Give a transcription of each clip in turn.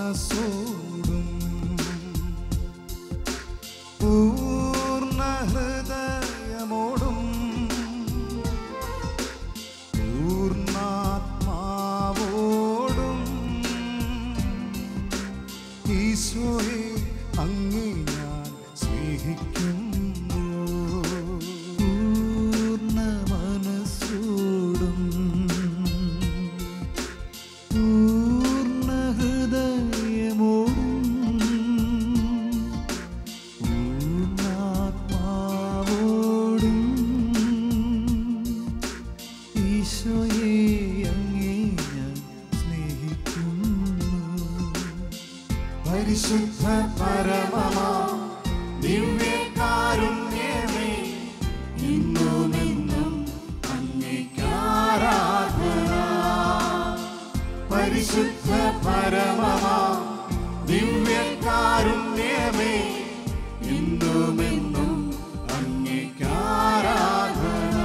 മനസ്സോടും പൂർണ്ണ ഹൃദയമോടും പൂർണ്ണാത്മാവോടും ഈശോയെ അങ്ങേ ഞാൻ സ്നേഹിക്കുന്നു. പൂർണ്ണ മനസ്സോടും പൂർണ്ണ ഹൃദയമോടും പൂർണ്ണാത്മാവോടും ഈശോയെ അങ്ങേ ഞാൻ സ്നേഹിക്കുന്നു. പരിശുദ്ധ പരമമാ ദിവ്യകാരുണ്യമേ ഇന്നുമെന്നും അങ്ങേക്കാരാധന. പരിശുദ്ധ പരമമാ ദിവ്യകാരുണ്യമേ ഇന്നുമെന്നും അങ്ങേക്കാരാധന.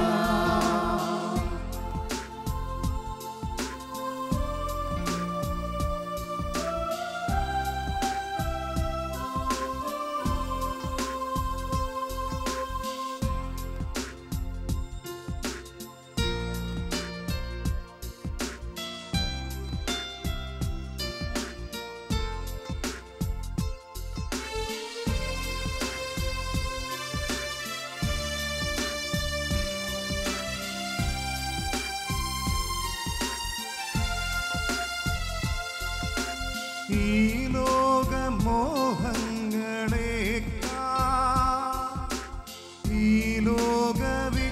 ഈ ലോകമോഹങ്ങളേക്കാൾ ഈ ലോകവിജ്ഞാനത്തേക്കാൾ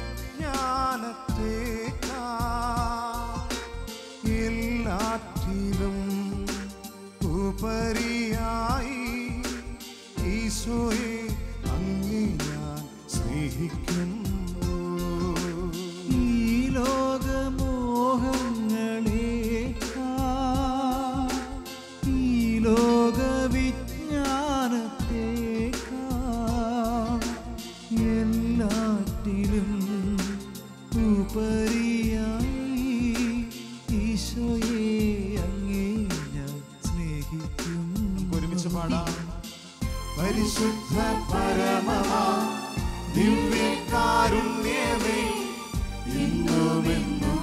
എല്ലാറ്റിലും ഉപരിയായി ഈശോയെ അങ്ങേ ഞാൻ സ്നേഹിക്കുന്നു. ഈ ലോകമോഹങ്ങളേക്കാൾ ഈ ലോകവിജ്ഞാനത്തേക്കാൾ എല്ലാറ്റിലും ഉപരിയായി ഈശോയെ അങ്ങേ ഞാൻ സ്നേഹിക്കുന്നു. ഒരുമിച്ച് പാടാം. പരിശുദ്ധ പരമമാ ദിവ്യകാരുണ്യമേ ഇന്നുമെന്നും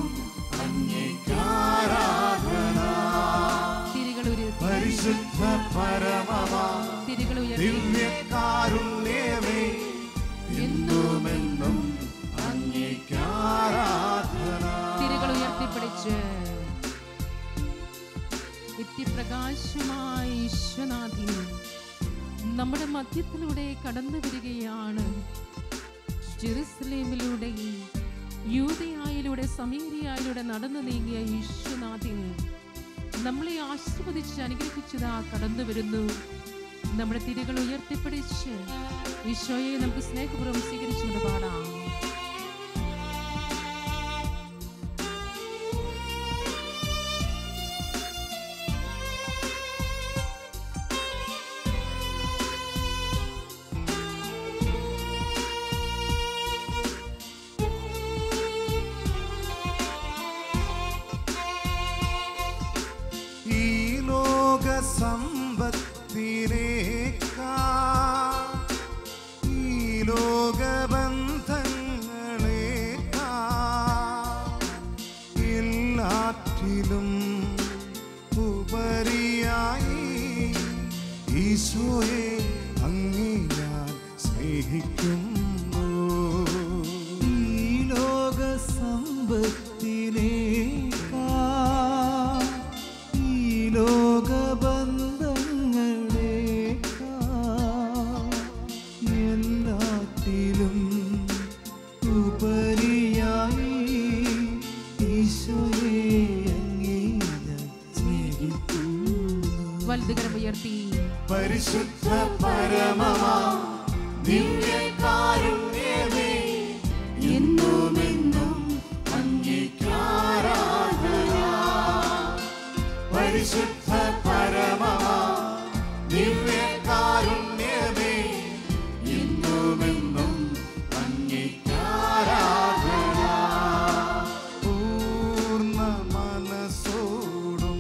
അങ്ങേക്കാരാധന. പരിശുദ്ധ പരമമാ ദിവ്യകാരുണ്യമേ എന്നുമെന്നും അങ്ങേക്കാരാധന. തിരികൾ ഉയർത്തിപ്പിടിച്ച് നിത്യപ്രകാശമായ ഈശ്വനാഥൻ നമ്മുടെ മധ്യത്തിലൂടെ കടന്നു വരികയാണ്. ജെറുസലേമിലൂടെ യൂദയായിലൂടെ സമീരിയയിലൂടെ നടന്നു നീങ്ങിയ ഈശ്വനാഥൻ നമ്മളെ ആശീർവദിച്ച് അനുഗ്രഹിച്ചതാ കടന്നു വരുന്നു. നമ്മുടെ തിരികൾ ഉയർത്തിപ്പിടിച്ച് ഈശോയെ നമുക്ക് സ്നേഹപൂർവ്വം സ്വീകരിച്ചുകൊണ്ട് പാടാം. സമ്പത്തിനേക്കാൾ ഈ ലോകബന്ധങ്ങളേക്കാൾ എല്ലാറ്റിലും ഉപരിയായി ഈശോയെ അങ്ങേ ഞാൻ സ്നേഹിക്കുന്നു. ഈ ലോകസമ്പത്തിനേക്കാൾ ഈ ലോകബന്ധങ്ങളേക്കാൾ എല്ലാറ്റിലും ഉപരിയായി ഈശോയെ അങ്ങേ ഞാൻ സ്നേഹിക്കുന്നു. വലതുകരം ഉയർത്തി. പരിശുദ്ധ പരമമാ ദിവ്യകാരുണ്യമേ എന്നുമെന്നും അങ്ങേക്കാരാധന. പരിശുദ്ധ പരമമാ ദിവ്യകാരുണ്യമേ എന്നുമെന്നും അങ്ങേക്കാരാധന. പൂർണ്ണ മനസ്സോടും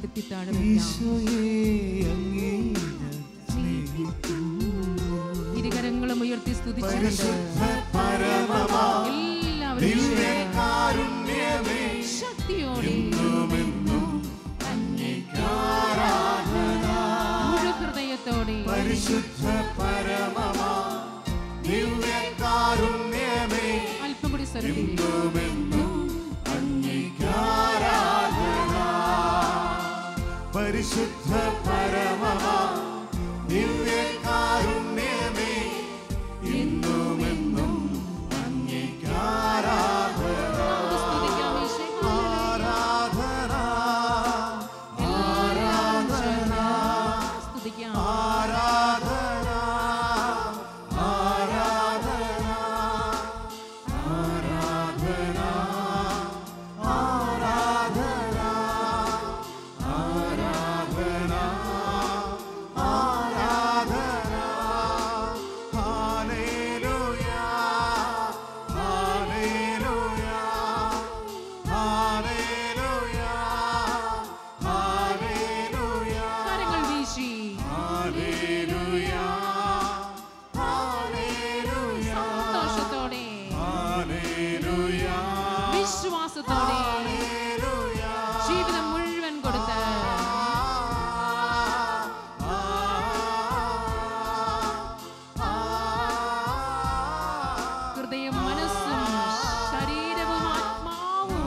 തലപ്പെടുത്തി താഴെ ഇരുകരങ്ങളും ഉയർത്തി സ്തുതിച്ചുകൊണ്ട് എല്ലാവരും ശക്തിയോടെ ഹൃദയത്തോടെ പരിശുദ്ധ പരമമാ ദിവ്യകാരുണ്യമേ അല്പം കൂടി സ്വരത്തിൽ പരിശുദ്ധ പരമമാ ദിവ്യകാരുണ്യമേ ഇന്നുമെന്നും അങ്ങേക്ക് ആരാധന ആരാധന ആരാധന സ്തുതിക്കാം ആരാധന ആരാധന ആരാധന ആരാധന ആരാധന ആരാധന ഹല്ലേലൂയ ഹല്ലേലൂയ ഹല്ലേലൂയ ഹല്ലേലൂയ കരങ്ങൾ വീശി ഹല്ലേലൂയ ഹല്ലേലൂയ സന്തോഷത്തോടെ ഹല്ലേലൂയ വിശ്വാസത്തോടെ ഹല്ലേലൂയ ജീവിതം മുഴുവൻ കൊടുത്ത് ഹൃദയം മനസ്സും ശരീരവും ആത്മാവും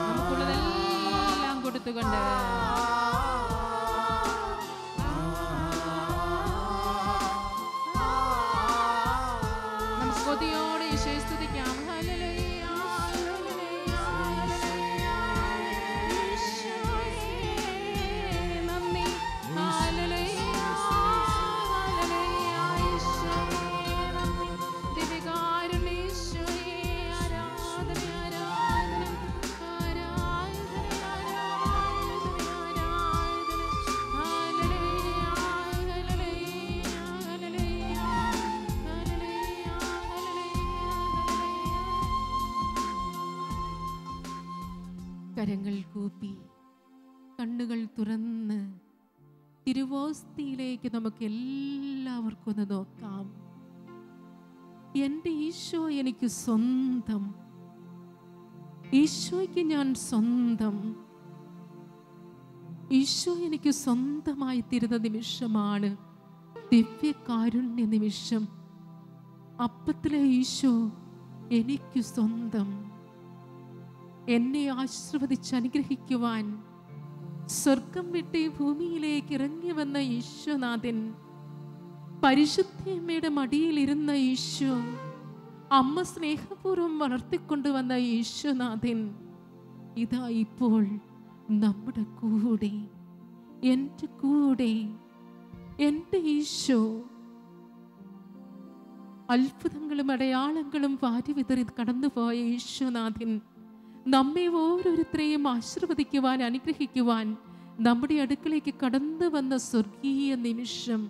നമുക്കുള്ളതെല്ലാം കൊടുത്തുകൊണ്ട് നമുക്ക് കൊതിയോടെ ഈശോയെ സ്തുതിക്കാം. ഹല്ലേലൂയ, ഹല്ലേലൂയ, ഹല്ലേലൂയ. ഈശോയെ നന്ദി. ഹല്ലേലൂയ, ഹല്ലേലൂയ. ഈശോയെ നന്ദി. ദിവ്യകാരുണ്യ ഈശോയെ ആരാധന, ആരാധന, ആരാധന, ആരാധന, ആരാധന. ഹല്ലേലൂയ, ഹല്ലേലൂയ, ഹല്ലേലൂയ. കരങ്ങൾ കൂപ്പി കണ്ണുകൾ തുറന്ന് തിരുവോസ്തിയിലേക്ക് നമുക്ക് എല്ലാവർക്കും ഒന്ന് നോക്കാം. എൻ്റെ ഈശോ എനിക്ക് സ്വന്തം, ഈശോയ്ക്ക് ഞാൻ സ്വന്തം, ഈശോ എനിക്ക് സ്വന്തമായി തീരുന്ന നിമിഷമാണ് ദിവ്യകാരുണ്യ നിമിഷം. അപ്പത്തിലെ ഈശോ എനിക്ക് സ്വന്തം. എന്നെ ആശീർവദിച്ച് അനുഗ്രഹിക്കുവാൻ സ്വർഗം വിട്ട് ഭൂമിയിലേക്ക് ഇറങ്ങി വന്ന ഈശോനാഥൻ, പരിശുദ്ധയമ്മയുടെ മടിയിലിരുന്ന ഈശോ, അമ്മ സ്നേഹപൂർവ്വം വളർത്തിക്കൊണ്ടുവന്ന ഈശോനാഥൻ ഇതാ ഇപ്പോൾ നമ്മുടെ കൂടെ, എൻ്റെ കൂടെ. എൻ്റെ ഈശോ അത്ഭുതങ്ങളും അടയാളങ്ങളും വാരി വിതറി കടന്നുപോയ ഈശോനാഥൻ നമ്മെ ഓരോരുത്തരെയും ആശീർവദിക്കുവാൻ, അനുഗ്രഹിക്കുവാൻ നമ്മുടെ അടുക്കലേക്ക് കടന്നു വന്ന സ്വർഗീയ നിമിഷം.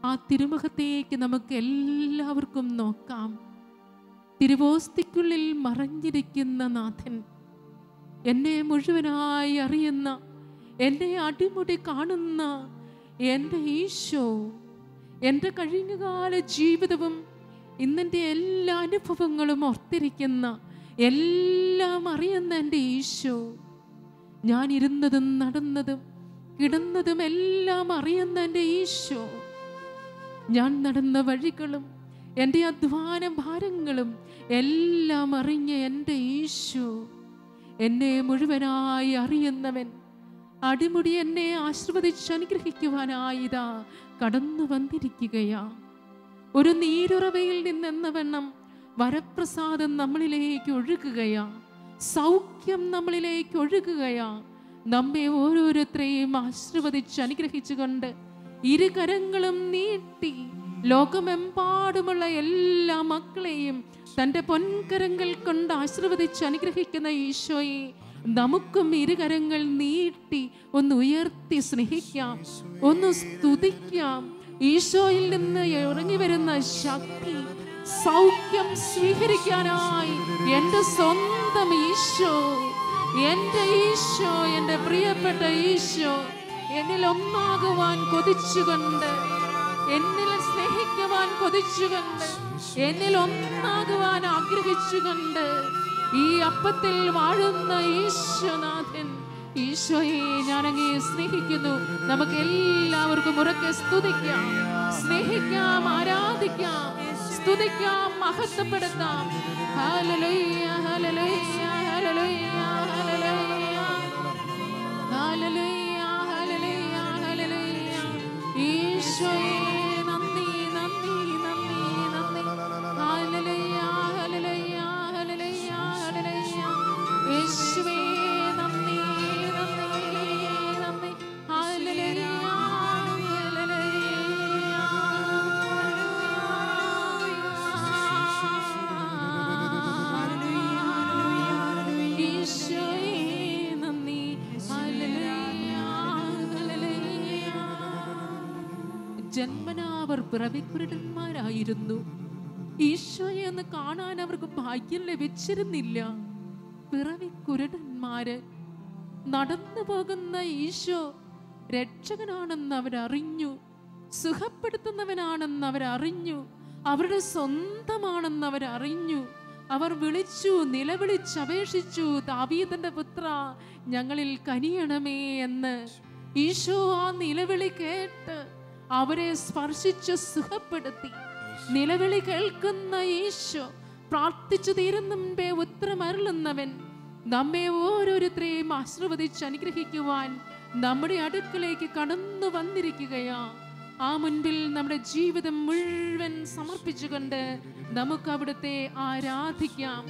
ആ തിരുമുഖത്തേക്ക് നമുക്ക് എല്ലാവർക്കും നോക്കാം. തിരുവോസ്തിക്കുള്ളിൽ മറഞ്ഞിരിക്കുന്ന നാഥൻ, എന്നെ മുഴുവനായി അറിയുന്ന, എന്നെ അടിമുടി കാണുന്ന എൻ്റെ ഈശോ, എൻ്റെ കഴിഞ്ഞകാല ജീവിതവും ഇന്നെൻ്റെ എല്ലാ അനുഭവങ്ങളും ഓർത്തിരിക്കുന്ന, എല്ലാം അറിയുന്ന എൻ്റെ ഈശോ, ഞാൻ ഇരുന്നതും നടന്നതും കിടന്നതും എല്ലാം അറിയുന്ന എൻ്റെ ഈശോ, ഞാൻ നടന്ന വഴികളും എൻ്റെ അധ്വാന ഭാരങ്ങളും എല്ലാം അറിഞ്ഞ എൻ്റെ ഈശോ, എന്നെ മുഴുവനായി അറിയുന്നവൻ, അടിമുടി എന്നെ ആശീർവദിച്ച് അനുഗ്രഹിക്കുവാനായിതാ കടന്നു വന്നിരിക്കുകയാ. ഒരു നീരുറവയിൽ നിന്നെന്ന വണ്ണം വരപ്രസാദം നമ്മളിലേക്ക് ഒഴുകുകയാ, സൗഖ്യം നമ്മളിലേക്ക് ഒഴുകുകയാ. നമ്മെ ഓരോരുത്തരെയും ആശീർവദിച്ച് അനുഗ്രഹിച്ചുകൊണ്ട് ഇരുകരങ്ങളും നീട്ടി ലോകമെമ്പാടുമുള്ള എല്ലാ മക്കളെയും തൻ്റെ പൊൻകരങ്ങൾ കൊണ്ട് ആശീർവദിച്ച് അനുഗ്രഹിക്കുന്ന ഈശോയെ നമുക്കും ഇരുകരങ്ങൾ നീട്ടി ഒന്ന് ഉയർത്തി സ്നേഹിക്കാം, ഒന്ന് സ്തുതിക്കാം. ഈശോയിൽ നിന്ന് ഇറങ്ങി വരുന്ന ശക്തി, സൗഖ്യം സ്വീകരിക്കാനായി എൻ്റെ സ്വന്തം ഈശോ, എൻ്റെ ഈശോ, എൻ്റെ പ്രിയപ്പെട്ട ഈശോ എന്നിൽ ഒന്നാകുവാൻ കൊതിച്ചുകൊണ്ട്, എന്നിൽ സ്നേഹിക്കുവാൻ കൊതിച്ചുകൊണ്ട്, എന്നിൽ ഒന്നാകുവാൻ ആഗ്രഹിച്ചുകൊണ്ട് ഈ അപ്പത്തിൽ വാഴുന്ന ഈശോനാഥൻ, ഈശോയെ ഞാൻ അങ്ങേ സ്നേഹിക്കുന്നു. നമുക്ക് എല്ലാവർക്കും ഉറക്കെ സ്തുതിക്കാം, സ്നേഹിക്കാം, ആരാധിക്കാം, സ്തുതിക്കാം, മഹത്വപ്പെടുത്താം. ഹല്ലേലൂയ, ഹല്ലേലൂയ, ഹല്ലേലൂയ, ഹല്ലേലൂയ, ഹല്ലേലൂയ, ഹല്ലേലൂയ, ഹല്ലേലൂയ. ഈശോയെ നന്ദി, നന്ദി, നന്ദി, നന്ദി. ഹല്ലേലൂയ, ഹല്ലേലൂയ, ഹല്ലേലൂയ, ഹല്ലേലൂയ. യേശുവേ നന്ദി, നന്ദി, നന്ദി. ഹല്ലേലൂയ, ജന്മനാ അവർ പിറവിക്കുരുടന്മാരായിരുന്നു. ഈശോയെ ഒന്ന് കാണാൻ അവർക്ക് ഭാഗ്യം ലഭിച്ചിരുന്നില്ല. പിറവിക്കുരുടന്മാര്. നടന്നു പോകുന്ന ഈശോ രക്ഷകനാണെന്ന് അവരറിഞ്ഞു, സുഖപ്പെടുത്തുന്നവനാണെന്ന് അവരറിഞ്ഞു, അവരുടെ സ്വന്തമാണെന്ന് അവരറിഞ്ഞു. അവർ വിളിച്ചു, നിലവിളിച്ചപേക്ഷിച്ചു, ദാവീദിന്റെ പുത്ര ഞങ്ങളിൽ കനിയണമേ എന്ന്. ഈശോ ആ നിലവിളി കേട്ട് അവരെ സ്പർശിച്ച് സുഖപ്പെടുത്തി. നിലവിളി കേൾക്കുന്ന ഈശോ, പ്രാർത്ഥിച്ചു തീരുന്ന മുമ്പേ ഉത്തരമരുളുന്നവൻ, നമ്മെ ഓരോരുത്തരെയും ആശീർവദിച്ച് അനുഗ്രഹിക്കുവാൻ നമ്മുടെ അടുക്കലേക്ക് കടന്നു വന്നിരിക്കുകയാ. ആ മുൻപിൽ നമ്മുടെ ജീവിതം മുഴുവൻ സമർപ്പിച്ചുകൊണ്ട് നമുക്ക് അവിടുത്തെ ആരാധിക്കാം,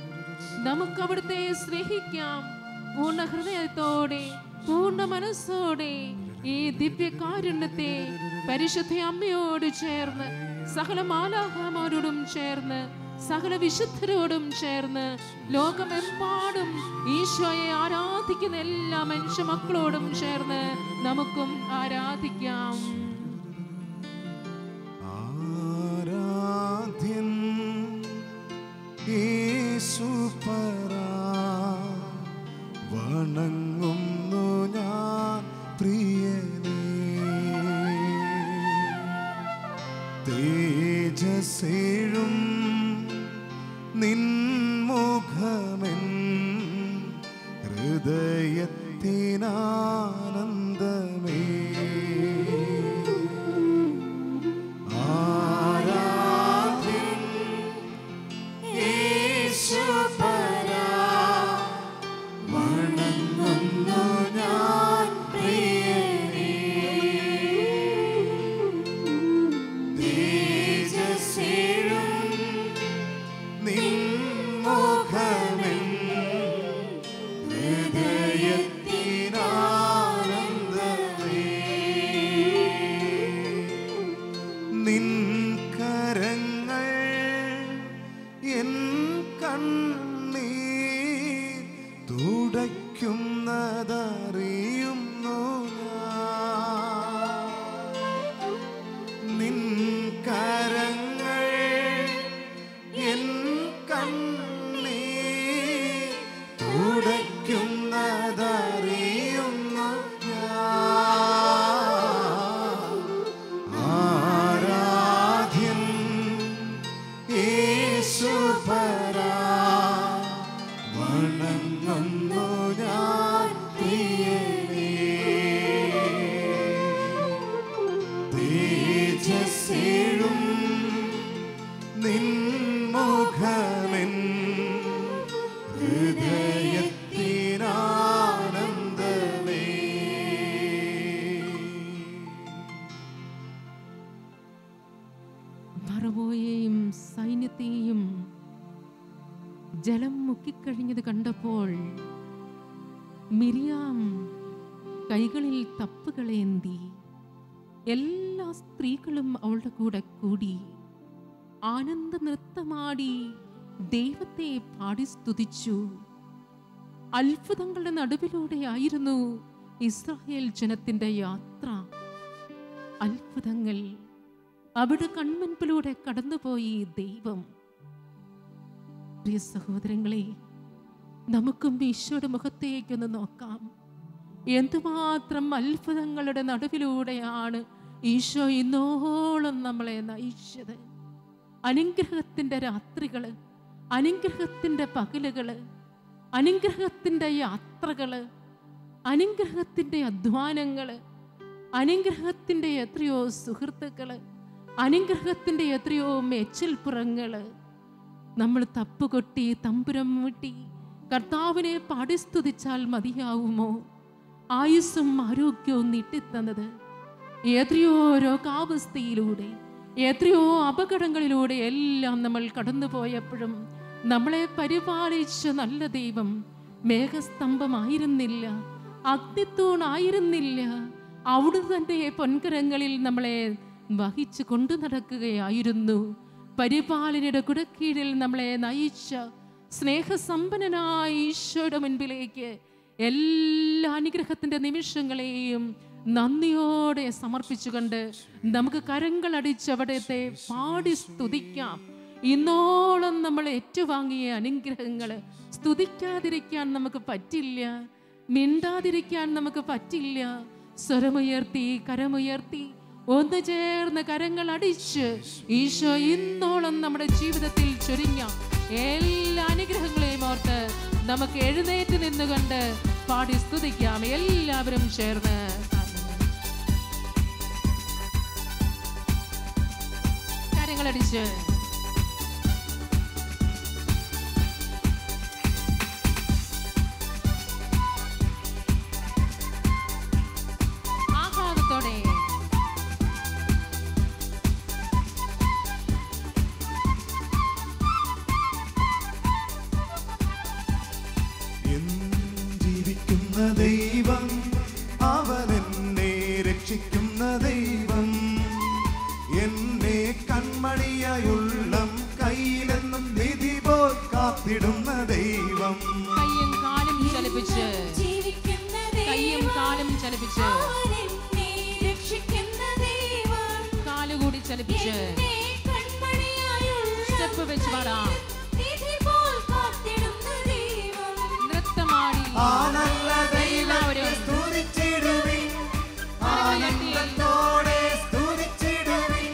നമുക്ക് അവിടുത്തെ സ്നേഹിക്കാം. പൂർണ്ണ ഹൃദയത്തോടെ, പൂർണ്ണ മനസ്സോടെ ഈ ദിവ്യകാരുണ്യത്തെ പരിശുദ്ധ അമ്മയോട് ചേർന്ന്, സകല മാലാഖമാരോടും ചേർന്ന്, സകല വിശുദ്ധരോടും ചേർന്ന്, ലോകമെമ്പാടും ഈശോയെ ആരാധിക്കുന്ന എല്ലാ മനുഷ്യ മക്കളോടും ചേർന്ന് നമുക്കും ആരാധിക്കാം. ആരാധ്യൻ യേശുപരാ, വണങ്ങുന്നു ഞാൻ പ്രിയനേ. തേജസ്സേഴും നിൻമുഖമെൻ ഹൃദയത്തിനാനന്ദമേ. ആരാധ്യൻ യേശുപരാ, വണങ്ങുന്നു ഞാൻ പ്രിയനേ. തേജസ്സേഴും നിൻമുഖമെൻ ഹൃദയത്തിനാനന്ദമേ. നിൻ കരങ്ങൾ എൻ കണ്ണീർ തുടയ്ക്കുന്നതറിയുന്നു ഞാൻ. നിൻ കരങ്ങൾ എൻ കണ്ണീർ തുടയ്ക്കുന്നതറിയുന്നു ഞാൻ. ആരാധ്യൻ യേശുപരാ, വണങ്ങുന്നു ഞാൻ പ്രിയനേ. തേജസ്സേഴും നിൻമുഖമെൻ ഹൃദയത്തിനാനന്ദമേ. ഫറവോയെയും സൈന്യത്തെയും ജലം മുക്കിക്കഴിഞ്ഞത് കണ്ടപ്പോൾ മിരിയാം കൈകളിൽ തപ്പുകളേന്തി. എല്ലാ സ്ത്രീകളും അവളുടെ കൂടെ കൂടി ആനന്ദ നൃത്തമാടി ദൈവത്തെ പാടി സ്തുതിച്ചു. അത്ഭുതങ്ങളുടെ നടുവിലൂടെയായിരുന്നു ഇസ്രായേൽ ജനത്തിന്റെ യാത്ര. അത്ഭുതങ്ങൾ അവിടെ കൺമുൻപിലൂടെ കടന്നുപോയി ദൈവം. പ്രിയ സഹോദരങ്ങളെ, നമുക്കും ഈശോയുടെ മുഖത്തേക്കൊന്ന് നോക്കാം. എന്തുമാത്രം അത്ഭുതങ്ങളുടെ നടുവിലൂടെയാണ് ഈശോ ഇന്നോളം നമ്മളെ നയിച്ചത്. അനുഗ്രഹത്തിൻ്റെ രാത്രികള്, അനുഗ്രഹത്തിൻ്റെ പകലുകള്, അനുഗ്രഹത്തിൻ്റെ യാത്രകള്, അനുഗ്രഹത്തിൻ്റെ അധ്വാനങ്ങള്, അനുഗ്രഹത്തിൻ്റെ എത്രയോ സുഹൃത്തുക്കള്, അനുഗ്രഹത്തിൻ്റെ എത്രയോ മേച്ചിൽപ്പുറങ്ങള്. നമ്മൾ തപ്പുകൊട്ടി തമ്പുരം മുട്ടി കർത്താവിനെ പാടി സ്തുതിച്ചാൽ മതിയാവുമോ? ആയുസ്സും ആരോഗ്യവും നീട്ടിത്തന്നത് എത്രയോ രോഗാവസ്ഥയിലൂടെ, എത്രയോ അപകടങ്ങളിലൂടെ എല്ലാം നമ്മൾ കടന്നുപോയപ്പോഴും നമ്മളെ പരിപാലിച്ച നല്ല ദൈവം മേഘസ്തംഭമായിരുന്നില്ല, അഗ്നിത്തൂണായിരുന്നില്ല. അവിടുന്ന് തന്നെ പൊൻകരങ്ങളിൽ നമ്മളെ വഹിച്ചു കൊണ്ടു നടക്കുകയായിരുന്നു. പരിപാലനയുടെ കുടക്കീഴിൽ നമ്മളെ നയിച്ച സ്നേഹസമ്പന്നനായ ഈശോയുടെ മുൻപിലേക്ക് എല്ലാ അനുഗ്രഹത്തിൻ്റെ നിമിഷങ്ങളെയും നന്ദിയോടെ സമർപ്പിച്ചുകൊണ്ട് നമുക്ക് കരങ്ങളടിച്ച് അവിടത്തെ പാടി സ്തുതിക്കാം. ഇന്നോളം നമ്മൾ ഏറ്റുവാങ്ങിയ അനുഗ്രഹങ്ങൾ സ്തുതിക്കാതിരിക്കാൻ നമുക്ക് പറ്റില്ല, മിണ്ടാതിരിക്കാൻ നമുക്ക് പറ്റില്ല. സ്വരമുയർത്തി കരമുയർത്തി ഒന്ന് ചേർന്ന് കരങ്ങൾ അടിച്ച് ഈശോ ഇന്നോളം നമ്മുടെ ജീവിതത്തിൽ ചൊരിഞ്ഞ എല്ലാ അനുഗ്രഹങ്ങളെയും ഓർത്ത് നമുക്ക് എഴുന്നേറ്റ് നിന്നുകൊണ്ട് പാടി സ്തുതിക്കാം. എല്ലാവരും ചേർന്ന് കരങ്ങളടിച്ച് ആഹ്ലാദത്തോടെ ജീവിക്കുന്ന ദൈവം, അവൻ എന്നെ രക്ഷിക്കുന്ന ദൈവം, എന്നെ കൺമണിയായുള്ളം കയ്യിലെന്നും നിധി പോൽ കാത്തിടുന്ന ദൈവം. കയ്യും കാലും ചലിപ്പിച്ച്, കയ്യും കാലും ചലിപ്പിച്ച്, കാലുകൂടി ചലിപ്പിച്ച് സ്റ്റെപ്പ് വെച്ച് പാടാം. നൃത്തമാടി ആ നല്ല ദൈവത്തെ സ്തുതിച്ചിടുവിൻ, ആനന്ദത്തോടെ സ്തുതിച്ചിടുവിൻ.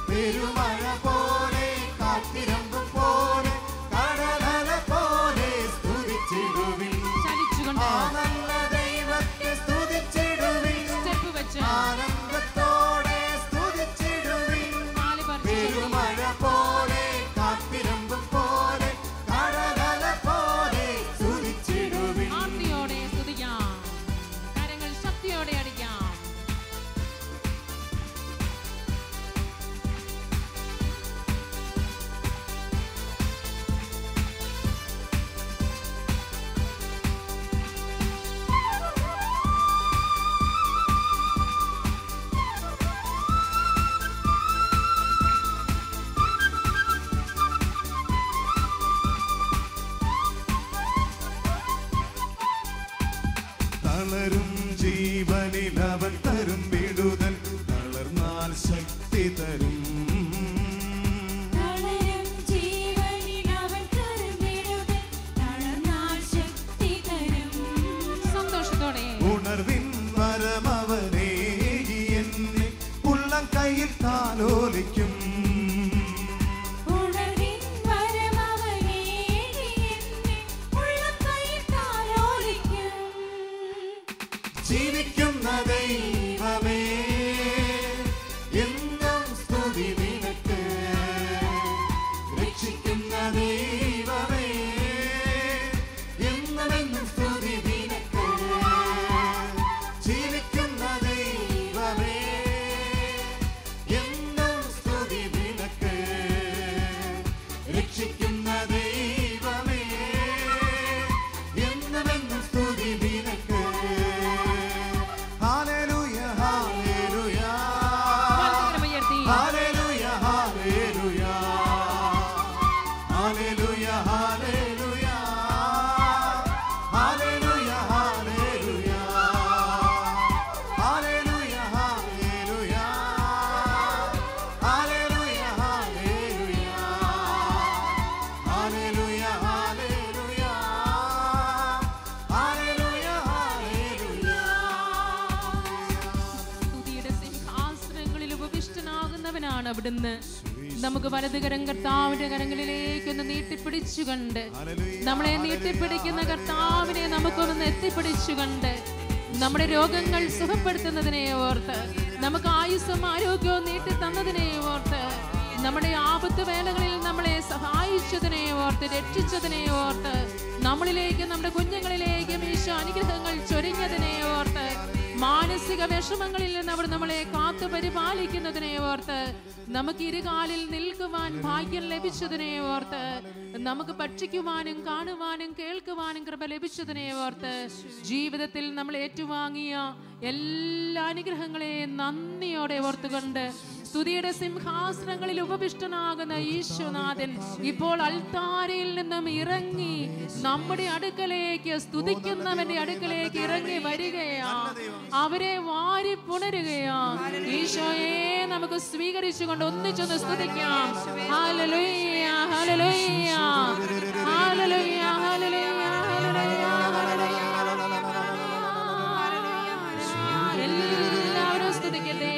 പെരുമഴ പോലെ കാറ്റിരമ്പ് പോലെ കടലല പോലെ സ്തുതിച്ചിടുവിൻ. ചലിച്ചുകൊണ്ട് ആ നല്ല ദൈവത്തെ സ്തുതിച്ചിടുവിൻ, സ്റ്റെപ്പ് വെച്ച് ആനന്ദത്തോടെ സ്തുതിച്ചിടുവിൻ. കാല് പറിച്ച് പെരുമഴ പോലെ കാറ്റിരമ്പ് വലിയവനാണ് അവിടുന്ന്. നമുക്ക് വലതുകരം കർത്താവിന്റെ കരങ്ങളിലേക്കൊന്ന് നീട്ടിപ്പിടിച്ചുകൊണ്ട്, നമ്മളെ നീട്ടിപ്പിടിക്കുന്ന കർത്താവിനെ നമുക്കൊന്ന് എത്തിപ്പിടിച്ചുകൊണ്ട്, നമ്മുടെ രോഗങ്ങൾ സുഖപ്പെടുത്തുന്നതിനെ ഓർത്ത്, നമുക്ക് ആയുസ്സും ആരോഗ്യവും നീട്ടി തന്നതിനെ ഓർത്ത്, നമ്മുടെ ആപത്ത് വേളകളിൽ നമ്മളെ സഹായിച്ചതിനെ ഓർത്ത്, രക്ഷിച്ചതിനെ ഓർത്ത്, നമ്മളിലേക്ക് നമ്മുടെ കുഞ്ഞുങ്ങളിലേക്കും ഈശോ അനുഗ്രഹങ്ങൾ ചൊരിഞ്ഞതിനെ ഓർത്ത്, മാനസിക വിഷമങ്ങളിൽ നിന്ന് അവർ നമ്മളെ കാത്തു പരിപാലിക്കുന്നതിനെ ഓർത്ത്, നമുക്ക് ഇരുകാലിൽ നിൽക്കുവാൻ ഭാഗ്യം ലഭിച്ചതിനെ ഓർത്ത്, നമുക്ക് ഭക്ഷിക്കുവാനും കാണുവാനും കേൾക്കുവാനും കൃപ ലഭിച്ചതിനെ ഓർത്ത്, ജീവിതത്തിൽ നമ്മൾ ഏറ്റുവാങ്ങിയ എല്ലാ അനുഗ്രഹങ്ങളെയും നന്ദിയോടെ ഓർത്തുകൊണ്ട്, സ്തുതിയുടെ സിംഹാസനങ്ങളിൽ ഉപവിഷ്ടനാകുന്ന ഈശോനാഥൻ ഇപ്പോൾ അൽത്താരയിൽ നിന്നും ഇറങ്ങി നമ്മുടെ അടുക്കലേക്ക്, സ്തുതിക്കുന്നവന്റെ അടുക്കലേക്ക് ഇറങ്ങി വരികയാ. അവരെ വാരി പുണരുകയാ. ഈശോയെ നമുക്ക് സ്വീകരിച്ചുകൊണ്ട് ഒന്നിച്ചൊന്ന് സ്തുതിക്കാം. ഹല്ലേലൂയ, ഹല്ലേലൂയ, ഹല്ലേലൂയ, ഹല്ലേലൂയ, എല്ലാവരും സ്തുതിക്കട്ടെ,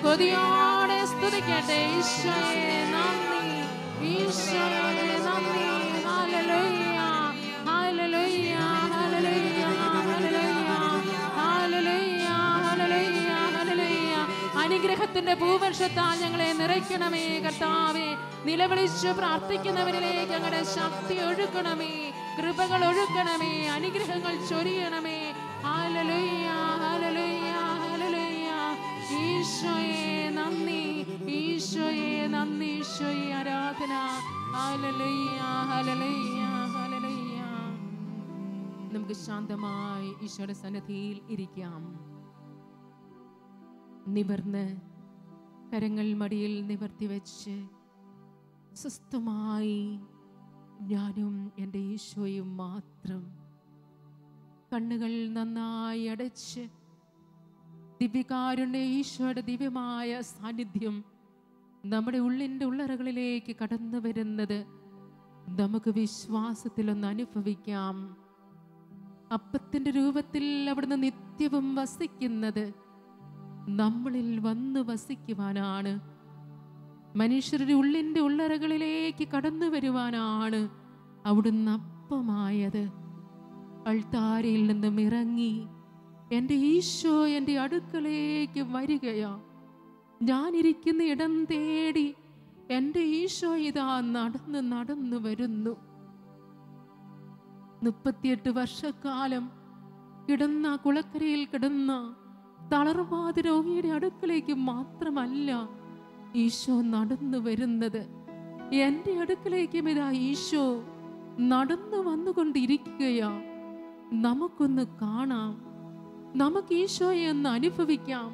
കൊതിയോടെ സ്തുതിക്കട്ടെ. ഈശോയെ നന്ദി, ഈശോയെ നന്ദി. ഹല്ലേലൂയ, ഹല്ലേലൂയ, ഹല്ലേലൂയ, ഹല്ലേലൂയ, ഹല്ലേലൂയ, ഹല്ലേലൂയ, ഹല്ലേലൂയ. അനുഗ്രഹത്തിന്റെ ഭൂവർഷത്താൽ ഞങ്ങളെ നിറയ്ക്കണമേ കർത്താവേ. നിലവിളിച്ച് പ്രാർത്ഥിക്കുന്നവരിലേക്ക് ഞങ്ങളുടെ ശക്തി ഒഴുക്കണമേ, കൃപകൾ ഒഴുക്കണമേ, അനുഗ്രഹങ്ങൾ ചൊരിയണമേ. ഹല്ലേലൂയ, ഹല്ലേലൂയ, ഹല്ലേലൂയ. ഈശോയെ നന്ദി, ഈശോയെ നന്ദി, ഈശോയെ ആരാധന. ഹല്ലേലൂയ, ഹല്ലേലൂയ, ഹല്ലേലൂയ. നമുക്ക് ശാന്തമായി ഈശോയുടെ സന്നിധിയിൽ ഇരിക്കാം. നിവർന്ന് കരങ്ങൾ മടിയിൽ നിവർത്തി വെച്ച് സ്വസ്ഥമായി ഞാനും എൻ്റെ ഈശോയും മാത്രം, കണ്ണുകൾ നന്നായി അടച്ച് ദിവ്യകാരുണ്യ ഈശോയുടെ ദിവ്യമായ സാന്നിധ്യം നമ്മുടെ ഉള്ളിൻ്റെ ഉള്ളറകളിലേക്ക് കടന്നു വരുന്നത് നമുക്ക് വിശ്വാസത്തിലൊന്ന് അനുഭവിക്കാം. അപ്പത്തിൻ്റെ രൂപത്തിൽ അവിടുന്ന് നിത്യവും വസിക്കുന്നത് നമ്മളിൽ വന്ന് വസിക്കുവാനാണ്. മനുഷ്യരുടെ ഉള്ളിൻ്റെ ഉള്ളറകളിലേക്ക് കടന്നു വരുവാനാണ് അവിടുന്ന് അപ്പമായത്. അൾത്താരയിൽ നിന്നും ഇറങ്ങി എൻ്റെ ഈശോ എൻ്റെ അടുക്കലേക്ക് വരികയാ. ഞാനിരിക്കുന്ന ഇടം തേടി എൻ്റെ ഈശോ ഇതാ നടന്ന് നടന്നു വരുന്നു. 38 വർഷക്കാലം കിടന്ന കുളക്കരയിൽ കിടന്ന തളർവാദ രോഗിയുടെ അടുക്കലേക്ക് മാത്രമല്ല ഈശോ നടന്നു വരുന്നത്, എൻ്റെ അടുക്കലേക്കും ഇതാ ഈശോ നടന്നു വന്നുകൊണ്ടിരിക്കുകയാ. നമുക്കൊന്ന് കാണാം, നമുക്ക് ഈശോയെ ഒന്ന് അനുഭവിക്കാം.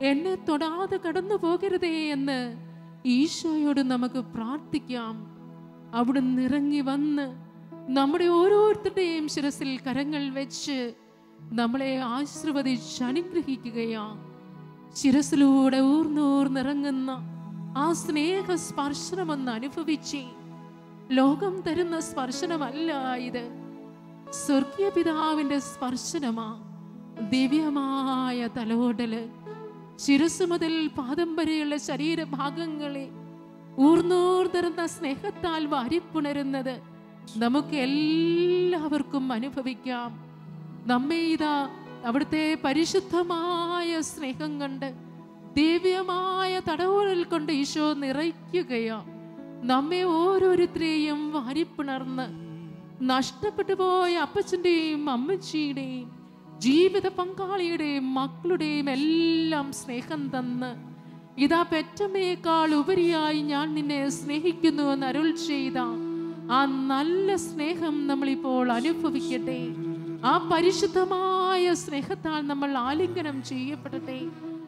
എന്നെ തൊടാതെ കടന്നു പോകരുതേ എന്ന് ഈശോയോട് നമുക്ക് പ്രാർത്ഥിക്കാം. അവിടുന്ന് ഇറങ്ങി വന്ന് നമ്മുടെ ഓരോരുത്തരുടെയും ശിരസിൽ കരങ്ങൾ വെച്ച് നമ്മളെ ആശീർവദിച്ച് അനുഗ്രഹിക്കുകയാ. ശിരസിലൂടെ ഊർന്നൂർന്നിറങ്ങുന്ന ആ സ്നേഹ സ്പർശനമൊന്ന് അനുഭവിച്ച്, ലോകം തരുന്ന സ്പർശനമല്ല ഇത്, സ്വർഗീയ പിതാവിന്റെ സ്പർശനമാ. ദിവ്യമായ തലോടല്, ശിരസ് മുതൽ പാദം വരെയുള്ള ശരീരഭാഗങ്ങളെ ഊർന്നൂർന്നിരുന്ന സ്നേഹത്താൽ വാരിപ്പുണരുന്നത് നമുക്ക് എല്ലാവർക്കും അനുഭവിക്കാം. നമ്മെ ഇതാ അവിടുത്തെ പരിശുദ്ധമായ സ്നേഹം കണ്ട്, ദിവ്യമായ തടവൽ കൊണ്ട് ഈശോ നിറയ്ക്കുകയാ. നമ്മെ ഓരോരുത്തരെയും വാരിപ്പിണർന്ന് നഷ്ടപ്പെട്ടു പോയ അപ്പച്ചൻ്റെയും അമ്മച്ചിയുടെയും ജീവിത പങ്കാളിയുടെയും മക്കളുടെയും എല്ലാം സ്നേഹം തന്ന്, ഇതാ പെറ്റമ്മയേക്കാൾ ഉപരിയായി ഞാൻ നിന്നെ സ്നേഹിക്കുന്നു എന്ന് അരുൾ ചെയ്ത ആ നല്ല സ്നേഹം നമ്മളിപ്പോൾ അനുഭവിക്കട്ടെ. ആ പരിശുദ്ധമായ സ്നേഹത്താൽ നമ്മൾ ആലിംഗനം ചെയ്യപ്പെടട്ടെ.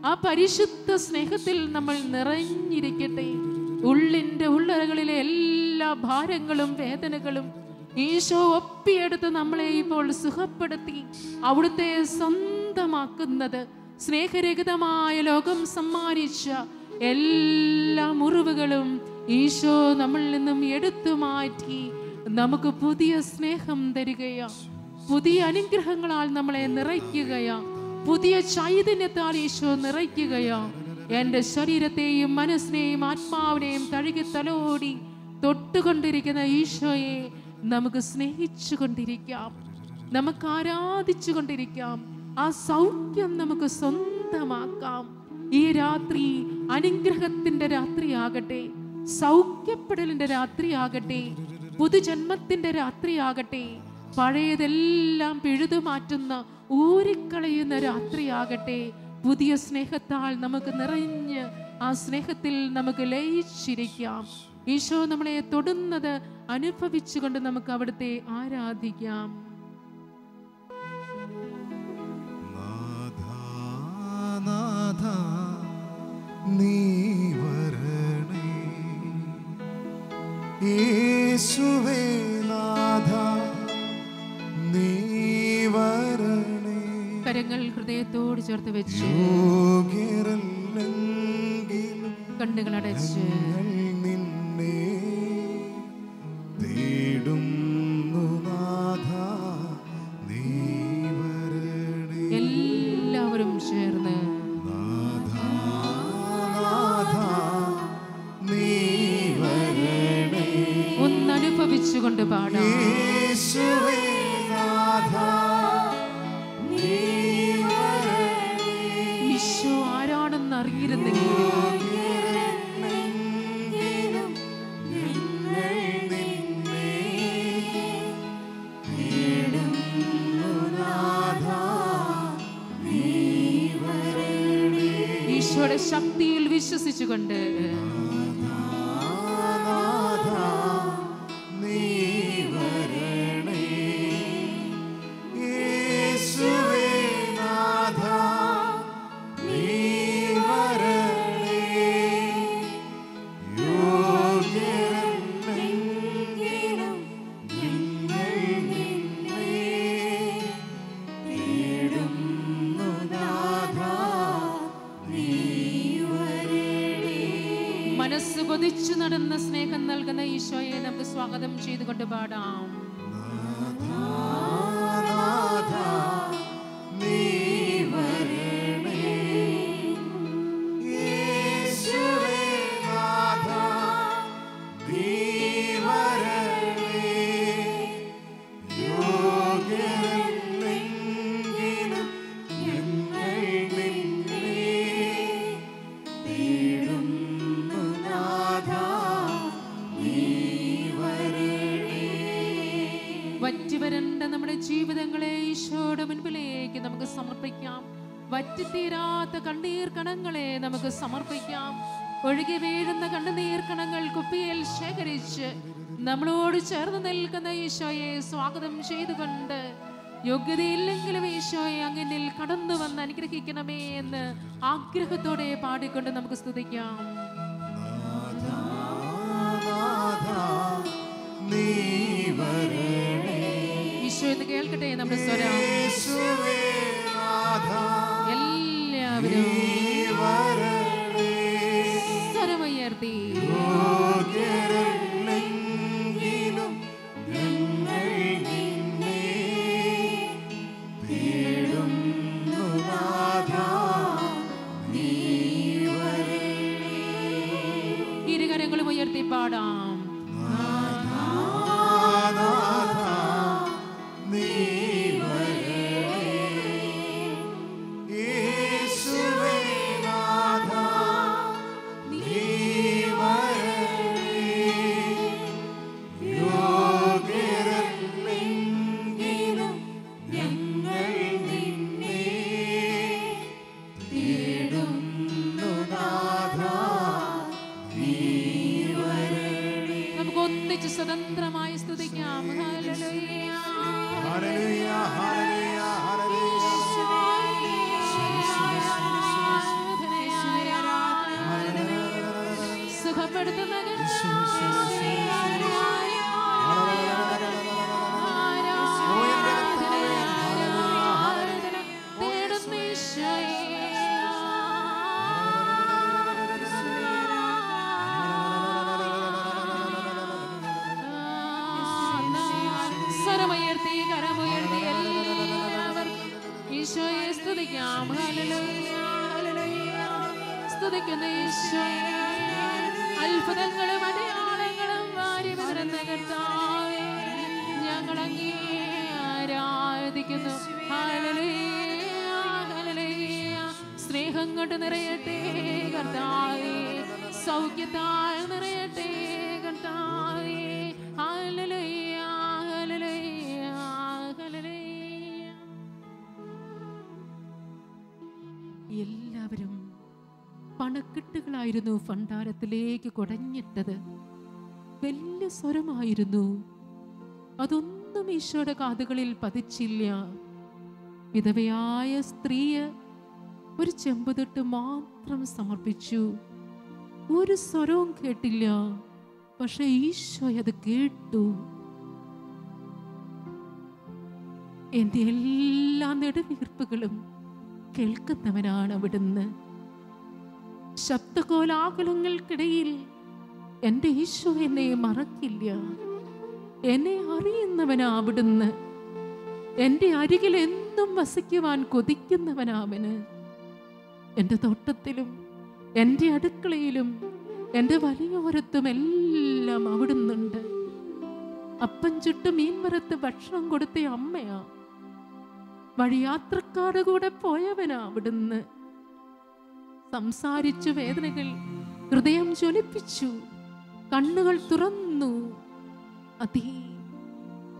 ആ പരിശുദ്ധ സ്നേഹത്തിൽ നമ്മൾ നിറഞ്ഞിരിക്കട്ടെ. ഉള്ളിൻ്റെ ഉള്ളറകളിലെ എല്ലാ ഭാരങ്ങളും വേദനകളും ഈശോ ഒപ്പിയെടുത്ത് നമ്മളെ ഇപ്പോൾ സുഖപ്പെടുത്തി അവിടുത്തെ സ്വന്തമാക്കുന്നത്, സ്നേഹരഹിതമായ ലോകം സമ്മാനിച്ച എല്ലാ മുറിവുകളും ഈശോ നമ്മളിൽ നിന്നും എടുത്തു മാറ്റി നമുക്ക് പുതിയ സ്നേഹം തരികയാ. പുതിയ അനുഗ്രഹങ്ങളാൽ നമ്മളെ നിറയ്ക്കുകയാ. പുതിയ ചൈതന്യത്താൽ ഈശോ നിറയ്ക്കുകയാ. എൻ്റെ ശരീരത്തെയും മനസ്സിനെയും ആത്മാവിനെയും തഴുകി തലോടി തൊട്ടുകൊണ്ടിരിക്കുന്ന ഈശോയെ നമുക്ക് സ്നേഹിച്ചു കൊണ്ടിരിക്കാം, നമുക്ക് ആരാധിച്ചു കൊണ്ടിരിക്കാം. ആ സൗഖ്യം നമുക്ക് സ്വന്തമാക്കാം. ഈ രാത്രി അനുഗ്രഹത്തിൻ്റെ രാത്രിയാകട്ടെ, സൗഖ്യപ്പെടലിൻ്റെ രാത്രിയാകട്ടെ, പുതുജന്മത്തിൻ്റെ രാത്രിയാകട്ടെ, പഴയതെല്ലാം പിഴുതുമാറ്റുന്ന ഊരിക്കളയുന്ന രാത്രിയാകട്ടെ. പുതിയ സ്നേഹത്താൽ നമുക്ക് നിറഞ്ഞ് ആ സ്നേഹത്തിൽ നമുക്ക് ലയിച്ചിരിക്കാം. ഈശോ നമ്മളെ തൊടുന്നത് അനുഭവിച്ചുകൊണ്ട് നമുക്ക് അവിടുത്തെ ആരാധിക്കാം. നീ വരണേ യേശുവേ നാഥ, നീ വരണേ. കരങ്ങൾ ഹൃദയത്തോട് ചേർത്ത് വെച്ച് കണ്ണുകളടച്ച് നിന്നെ തേടുന്നു നാഥ, നീ വരണേ. എല്ലാവരും ചേർന്ന് ഒന്നനുഭവിച്ചുകൊണ്ട് പാടാം. ഈശോ ആരാണെന്ന് അറിഞ്ഞിരുന്നെങ്കിൽ ഈശോയുടെ ശക്തിയിൽ വിശ്വസിച്ചുകൊണ്ട് മനസ്സ് കൊതിച്ചു നടന്ന സ്നേഹം നൽകുന്ന ഈശോയെ നമുക്ക് സ്വാഗതം ചെയ്തുകൊണ്ട് പാടാം. വറ്റിവരണ്ട നമ്മുടെ ജീവിതങ്ങളെ ഈശോയുടെ മുൻപിലേക്ക് നമുക്ക് സമർപ്പിക്കാം. വറ്റിത്തീരാത്ത കണ്ണീർ കണങ്ങളെ നമുക്ക് സമർപ്പിക്കാം. ഒഴുകി വീഴുന്ന കണ്ണുനീർ കണങ്ങൾ കുപ്പിയിൽ ശേഖരിച്ച് നമ്മളോട് ചേർന്ന് നിൽക്കുന്ന ഈശോയെ സ്വാഗതം ചെയ്തുകൊണ്ട്, യോഗ്യതയില്ലെങ്കിലും ഈശോയെ അങ്ങിൽ കടന്നു വന്ന് അനുഗ്രഹിക്കണമേ എന്ന് ആഗ്രഹത്തോടെ പാടിക്കൊണ്ട് നമുക്ക് സ്തുതിക്കാം. ഈശോ എന്ന് കേൾക്കട്ടെ നമ്മുടെ സ്വരം. എല്ലാവരും സ്വരമുയർത്തി ഇരുകരങ്ങളും ഉയർത്തി പാടാം. സ്വതന്ത്രമായി സ്തുതിക്കാം. ഹല്ലേലൂയ ഹല്ലേലൂയ ഹല്ലേലൂയ ഹല്ലേലൂയ. സുഖപ്പെടുത്തുന്ന ഈശോയെ സ്തുതിക്കാം. ഹല്ലേലൂയ ഹല്ലേലൂയ. സ്തുതി ആരാധിക്കുന്നു ഈശോയെ. അത്ഭുതങ്ങളും അടയാളങ്ങളും വാരി വിതറുന്ന കർത്താവേ, ഞങ്ങൾ അങ്ങേ ആരാധിക്കുന്നു. Hallelujah, hallelujah. സ്നേഹം കൊണ്ട് നിറയട്ടെ കർത്താവേ, സൗഖ്യത്താൽ നിറയട്ടെ കർത്താവേ. ഹല്ലേലൂയ, ഹല്ലേലൂയ, ഹല്ലേലൂയ. എല്ലാവരും പണക്കെട്ടുകളായിരുന്നു ഭണ്ഡാരത്തിലേക്ക് കുടഞ്ഞിട്ടത്. വലിയ സ്വരമായിരുന്നു. അതൊന്നും ഈശോയുടെ കാതുകളിൽ പതിച്ചില്ല. വിധവയായ സ്ത്രീയെ ഒരു ചെമ്പുതൊട്ട് മാത്രം സമർപ്പിച്ചു. ഒരു സ്വരവും കേട്ടില്ല. പക്ഷെ ഈശോ അത് കേട്ടു. എന്റെ എല്ലാ നെടുവീർപ്പുകളും കേൾക്കുന്നവനാണ് അവിടുന്ന്. ശബ്ദകോലാഹലങ്ങൾക്കിടയിൽ എൻ്റെ ഈശോ എന്നെ മറക്കില്ല. എന്നെ അറിയുന്നവനാ അവിടുന്ന്. എൻ്റെ അരികിൽ എന്നും വസിക്കുവാൻ കൊതിക്കുന്നവനാവന്. എൻ്റെ തോട്ടത്തിലും എൻ്റെ അടുക്കളയിലും എൻ്റെ വലിയോരത്തും എല്ലാം അവിടുന്നുണ്ട്. അപ്പം ചുട്ട് മീൻമരത്ത് ഭക്ഷണം കൊടുത്ത അമ്മയാ. വഴിയാത്രക്കാരുടെ കൂടെ പോയവനാ അവിടുന്ന്. സംസാരിച്ചു വേദനകൾ ഹൃദയം ജ്വലിപ്പിച്ചു. കണ്ണുകൾ തുറന്നു. അതേ,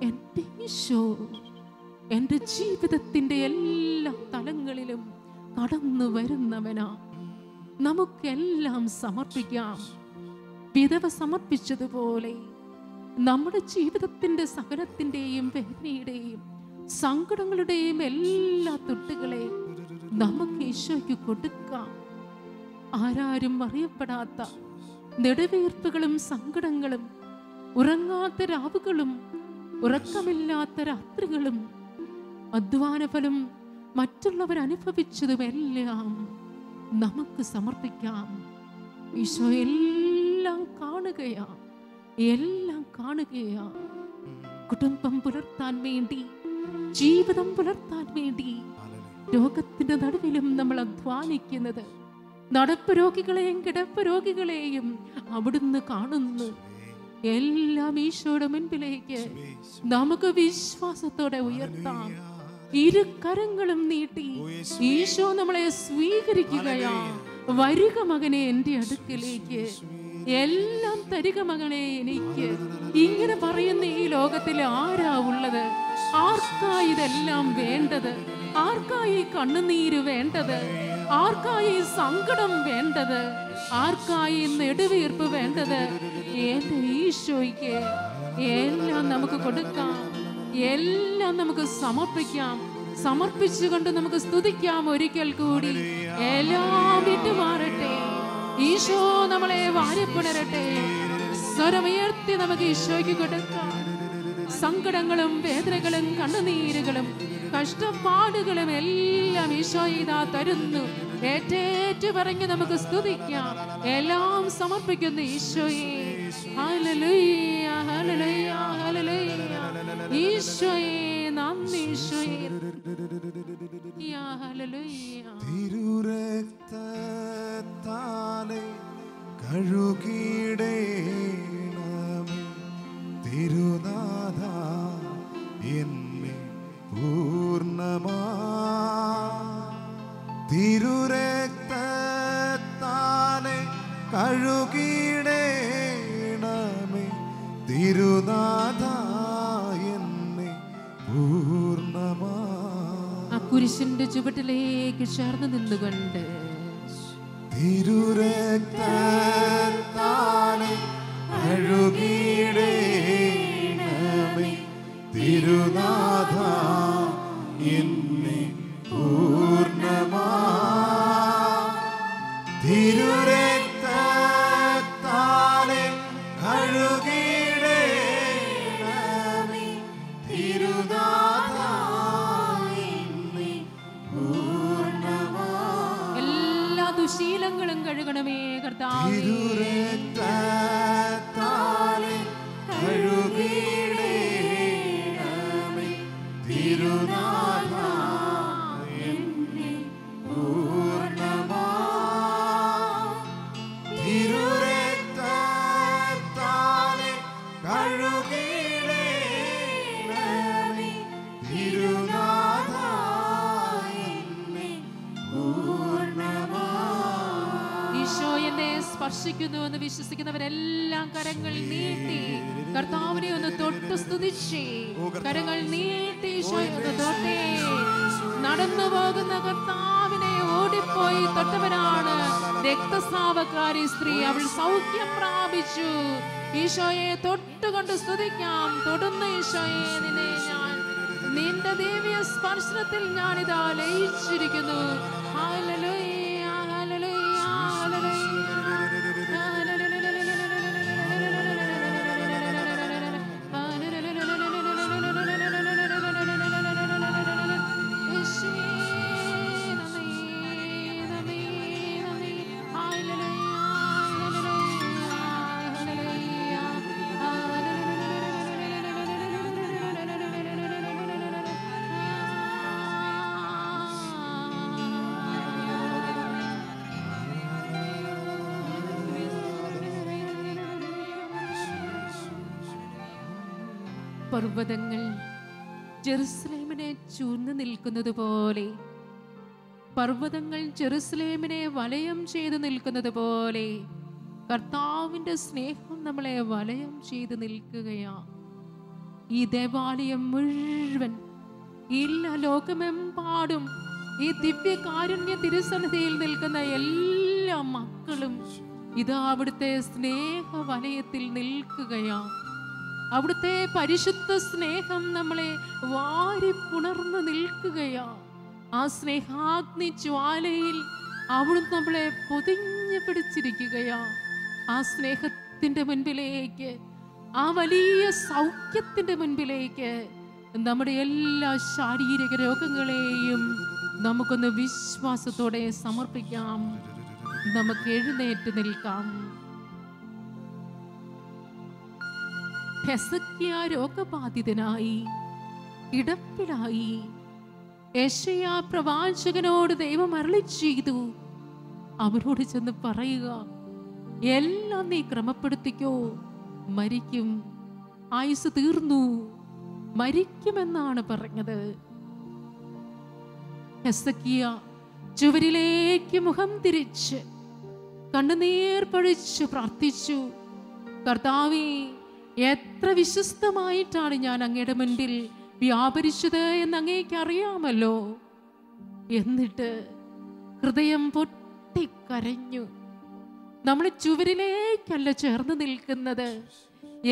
എൻ്റെ ഈശോ എൻ്റെ ജീവിതത്തിൻ്റെ എല്ലാ തലങ്ങളിലും കടന്നു വരുന്നവനാ. നമുക്കെല്ലാം സമർപ്പിക്കാം. വിധവ സമർപ്പിച്ചതുപോലെ നമ്മുടെ ജീവിതത്തിൻ്റെ സകലത്തിൻ്റെയും വേദനയുടെയും സങ്കടങ്ങളുടെയും എല്ലാ തുട്ടുകളെ നമുക്ക് ഈശോയ്ക്ക് കൊടുക്കാം. ആരാരും അറിയപ്പെടാത്ത നെടുവീർപ്പുകളും സങ്കടങ്ങളും, ഉറങ്ങാത്ത രാവുകളും ഉറക്കമില്ലാത്ത രാത്രികളും, അധ്വാനഫലം മറ്റുള്ളവർ അനുഭവിച്ചതുമെല്ലാം നമുക്ക് സമർപ്പിക്കാം. ഈശോ എല്ലാം കാണുകയാ, എല്ലാം കാണുകയാ. കുടുംബം പുലർത്താൻ വേണ്ടി, ജീവിതം പുലർത്താൻ വേണ്ടി രോഗത്തിന്റെ നടുവിലും നമ്മൾ അധ്വാനിക്കുന്നത്. നടപ്പ് രോഗികളെയും കിടപ്പ് രോഗികളെയും അവിടുന്ന് കാണുന്നു. എല്ലാം ഈശോയുടെ മുൻപിലേക്ക് നമുക്ക് വിശ്വാസത്തോടെ ഉയർത്താം. ഇരു കരങ്ങളും നീട്ടി ഈശോ നമ്മളെ സ്വീകരിക്കുകയാ. വരുക മകനെ എൻ്റെ അടുക്കിലേക്ക്, എല്ലാം തരിക മകനെ എനിക്ക്. ഇങ്ങനെ പറയുന്ന ഈ ലോകത്തിൽ ആരാ ഉള്ളത്? ആർക്കാ ഇതെല്ലാം വേണ്ടത്? ആർക്കാ ഈ കണ്ണുനീര് വേണ്ടത്? ആർക്കാ ഈ സങ്കടം വേണ്ടത്? ആർക്കാ ഈ നെടുവീർപ്പ് വേണ്ടത്? എൻ്റെ ഈശോയ്ക്ക് എല്ലാം നമുക്ക് കൊടുക്കാം, എല്ലാം നമുക്ക് സമർപ്പിക്കാം. സമർപ്പിച്ചുകൊണ്ട് നമുക്ക് സ്തുതിക്കാം. ഒരിക്കൽ കൂടി എല്ലാം വിട്ടുമാറട്ടെ. ഈശോ നമ്മളെ വാരിപ്പുണരട്ടെ. സ്വരമുയർത്തി നമുക്ക് ഈശോയ്ക്ക് കൊടുക്കാം. സങ്കടങ്ങളും വേദനകളും കണ്ണുനീരുകളും കഷ്ടപ്പാടുകളും എല്ലാം ഈശോ ഇതാ തരുന്നു. ഏറ്റേറ്റ് പറഞ്ഞ് നമുക്ക് സ്തുതിക്കാം. എല്ലാം സമർപ്പിക്കുന്നു ഈശോയെ. ഹല്ലേലൂയ, ഹല്ലേലൂയ, ഹല്ലേലൂയ. ഈശോയെ നന്ദി, ഈശോയെ ഹല്ലേലൂയ. തിരുരക്തത്താലെ കഴുകിയിടേണമേ തിരുനാഥ എന്നെ പൂർണ്ണമാ. തിരുരക്തത്താലെ കഴുകിയിടേണമേ തിരുനാഥ എന്നെ പൂർണ്ണമാ. ആ കുരിശിന്റെ ചുവട്ടിലേക്ക് ചേർന്ന് നിന്നുകൊണ്ട് തിരുരക്തത്താലെ കഴുകിയിടേണമേ തിരുനാഥ എന്നെ പൂർണ്ണമാ. തിരുരക്തത്താലെ കഴുകിയിടേണമേ തിരുനാഥ എന്നെ പൂർണ്ണമാ. എല്ലാ ദുശീലങ്ങളും കഴുകണമേ കർത്താവേ. തിരുരക്തത്താലെ കഴുകിയിടേണമേ തിരുനാഥ എന്നെ പൂർണ്ണമാ. ഈശോ എന്നെ സ്പർശിക്കുന്നു എന്ന് വിശ്വസിക്കുന്നവരെല്ലാം കരങ്ങൾ നീട്ടി കർത്താവിനെ ഒന്ന് തൊട്ട് സ്തുതിച്ചേ. കരങ്ങൾ നീട്ടി ഈശോയെ ഒന്ന് തൊട്ടേ. നടന്നു പോകുന്ന കർത്താവിനെ ഓടിപ്പോയി തൊട്ടവരാണ് രക്തസ്രാവക്കാരി സ്ത്രീ. അവൾ സൗഖ്യം പ്രാപിച്ചു. ഈശോയെ തൊട്ടുകൊണ്ട് സ്തുതിക്കാം. തൊടുന്ന ഈശോയെ, നിന്നെ ഞാൻ നിന്റെ ദിവ്യ സ്പർശനത്തിൽ ഞാനിതാ ലയിച്ചിരിക്കുന്നു. ഹല്ലേലൂയ, ഹല്ലേലൂയ, ഹല്ലേലൂയ. പർവ്വതങ്ങൾ ജെറുസലേമിനെ ചൂഴ്ന്നു നിൽക്കുന്നത് പോലെ, പർവ്വതങ്ങൾ ജെറുസലേമിനെ വലയം ചെയ്തു നിൽക്കുന്നത് പോലെ കർത്താവിൻ്റെ സ്നേഹം നമ്മളെ വലയം ചെയ്ത് നിൽക്കുകയാ. ഈ ദേവാലയം മുഴുവൻ, എല്ലാ ലോകമെമ്പാടും ഈ ദിവ്യകാരുണ്യ തിരുസന്നിധിയിൽ നിൽക്കുന്ന എല്ലാ മക്കളും ഇതാ അവിടുത്തെ സ്നേഹ വലയത്തിൽ നിൽക്കുകയാ. അവിടുത്തെ പരിശുദ്ധ സ്നേഹം നമ്മളെ വാരി പുണർന്ന് നിൽക്കുകയാ. ആ സ്നേഹാഗ്നി ജ്വാലയിൽ അവിടുന്ന് നമ്മളെ പൊതിഞ്ഞു പിടിച്ചിരിക്കുകയാ. ആ സ്നേഹത്തിന്റെ മുൻപിലേക്ക്, ആ വലിയ സൗഖ്യത്തിന്റെ മുൻപിലേക്ക് നമ്മുടെ എല്ലാ ശാരീരിക രോഗങ്ങളെയും നമുക്കൊന്ന് വിശ്വാസത്തോടെ സമർപ്പിക്കാം. നമുക്ക് എഴുന്നേറ്റ് നിൽക്കാം. ഹെസക്കിയ രോഗബാധിതനായി കിടപ്പിലായി. യെശയ്യാ പ്രവാചകനോട് ദൈവം അരുളി ചെയ്തു, അവരോട് ചെന്ന് പറയുക, എല്ലാം നീ ക്രമപ്പെടുത്തിക്കോ, മരിക്കും, ആയുസ് തീർന്നു, മരിക്കുമെന്നാണ് പറഞ്ഞത്. ഹെസക്കിയ ചുവരിലേക്ക് മുഖം തിരിച്ച് കണ്ണുനീർ പൊഴിച്ച് പ്രാർത്ഥിച്ചു, കർത്താവേ, എത്ര വിശ്വസ്തമായിട്ടാണ് ഞാൻ അങ്ങയുടെ മുൻപിൽ വ്യാപരിച്ചത് എന്ന് അങ്ങേക്ക് അറിയാമല്ലോ. എന്നിട്ട് ഹൃദയം പൊട്ടിക്കരഞ്ഞു. നമ്മൾ ചുവരിലേക്കല്ല ചേർന്ന് നിൽക്കുന്നത്,